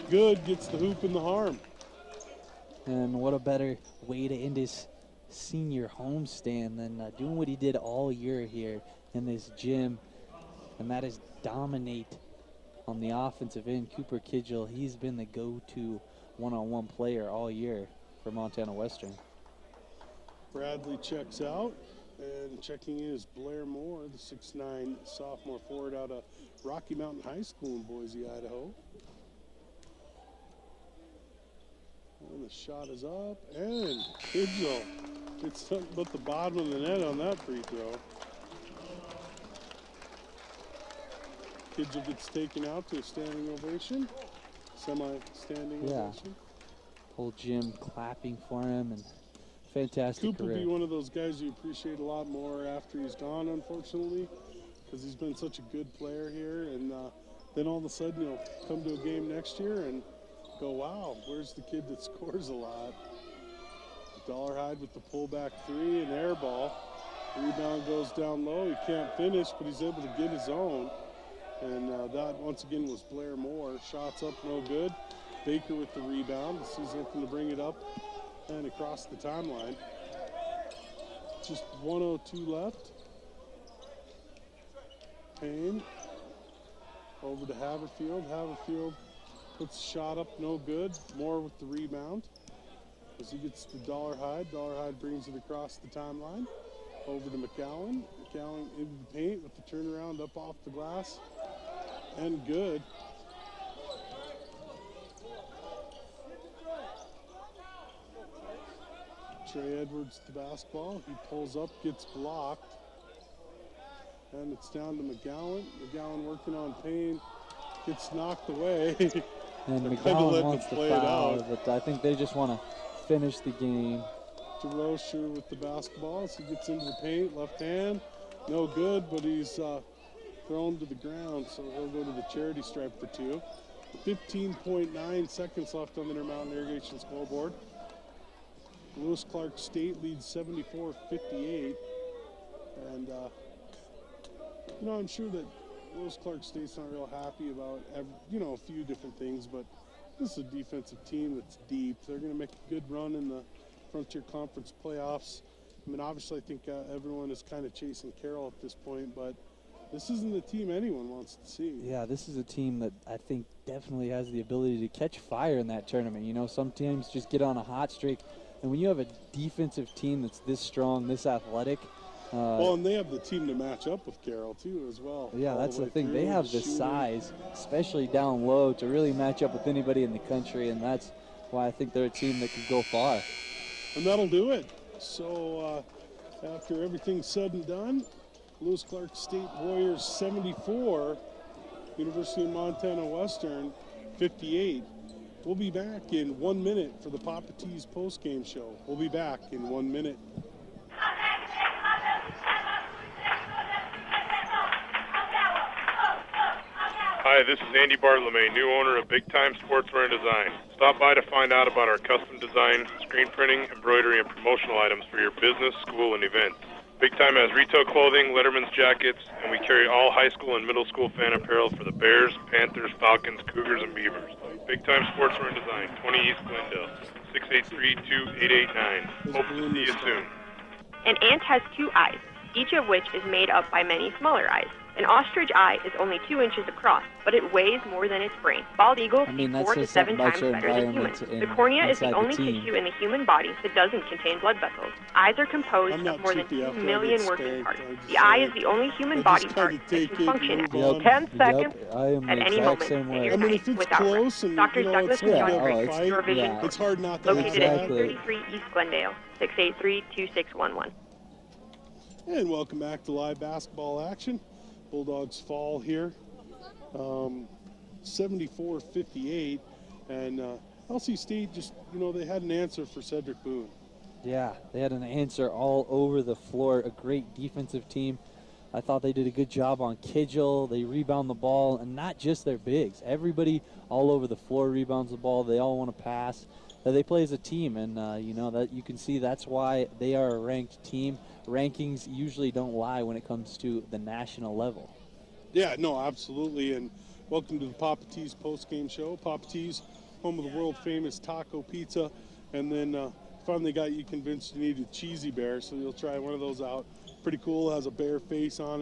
Good, gets the hoop in the harm. And what a better way to end his senior homestand than doing what he did all year here in this gym, and that is dominate on the offensive end. Cooper Kidgel, he's been the go-to one-on-one player all year for Montana Western. Bradley checks out, and checking in is Blair Moore, the 6'9" sophomore forward out of Rocky Mountain High School in Boise, Idaho. And the shot is up, and Kidgel. It's nothing but the bottom of the net on that free throw. Kidgel gets taken out to a standing ovation, semi-standing ovation. Whole gym clapping for him, and fantastic Coop career. will be one of those guys you appreciate a lot more after he's gone, unfortunately, because he's been such a good player here. And then all of a sudden you'll come to a game next year and go, wow, where's the kid that scores a lot? Dollarhide with the pullback 3 and air ball. Rebound goes down low. He can't finish, but he's able to get his own. And that, once again, was Blair Moore. Shots up, no good. Baker with the rebound. He's looking to bring it up and across the timeline. Just 1:02 left. Payne over to Haverfield. Haverfield puts the shot up, no good. Moore with the rebound. As he gets to Dollarhide. Dollarhide brings it across the timeline. Over to McGowan. McGowan into the paint with the turnaround up off the glass. And good. Trey Edwards to the basketball. He pulls up, gets blocked. And it's down to McGowan. McGowan working on Payne. Gets knocked away. And McGowan wants to foul, but I think they just want to finish the game. DeRocher with the basketball, so he gets into the paint, left hand. No good, but he's thrown to the ground, so he'll go to the charity stripe for 2. 15.9 seconds left on the Intermountain Irrigation scoreboard. Lewis Clark State leads 74-58. And, you know, I'm sure that Lewis Clark State's not real happy about, a few different things, but this is a defensive team that's deep. They're going to make a good run in the Frontier Conference playoffs. I mean, obviously, I think everyone is kind of chasing Carroll at this point, but this isn't the team anyone wants to see. Yeah, this is a team that I think definitely has the ability to catch fire in that tournament. You know, some teams just get on a hot streak, and when you have a defensive team that's this strong, this athletic. Well, and they have the team to match up with Carroll, too, as well. Yeah, that's the thing. They have the size, especially down low, to really match up with anybody in the country, and that's why I think they're a team that could go far. And that'll do it. So after everything's said and done, Lewis Clark State Warriors 74, University of Montana Western 58. We'll be back in 1 minute for the Papa T's postgame show. We'll be back in 1 minute. Hi, this is Andy Bartolome, new owner of Big Time Sportswear and Design. Stop by to find out about our custom design, screen printing, embroidery, and promotional items for your business, school, and events. Big Time has retail clothing, Letterman's jackets, and we carry all high school and middle school fan apparel for the Bears, Panthers, Falcons, Cougars, and Beavers. Big Time Sportswear and Design, 20 East Glendale, 683-2889. Hope to see you soon. An ant has 2 eyes, each of which is made up by many smaller eyes. An ostrich eye is only 2 inches across, but it weighs more than its brain. Bald eagles see 4 to 7 times better than humans. The cornea is the only tissue in the human body that doesn't contain blood vessels. Eyes are composed of more than 2 million working parts. The eye is the only human body part that can function at 10 seconds at any moment in your night without rest. Dr. Douglas and John Green, your vision. It's hard not to located at 233 East Glendale, 683-2611. And welcome back to live basketball action. Bulldogs fall here, 74-58, and LC State just, they had an answer for Cedric Boone. Yeah, they had an answer all over the floor, a great defensive team. I thought they did a good job on Kidgel. They rebound the ball, and not just their bigs. Everybody all over the floor rebounds the ball. They all want to pass. They play as a team, and, that you can see that's why they are a ranked team. Rankings usually don't lie when it comes to the national level. Yeah, no, absolutely. And welcome to the Papa T's post-game show. Papa T's, home of the world-famous taco pizza. And then finally got you convinced you needed Cheesy Bear, so you'll try one of those out. Pretty cool, has a bear face on it.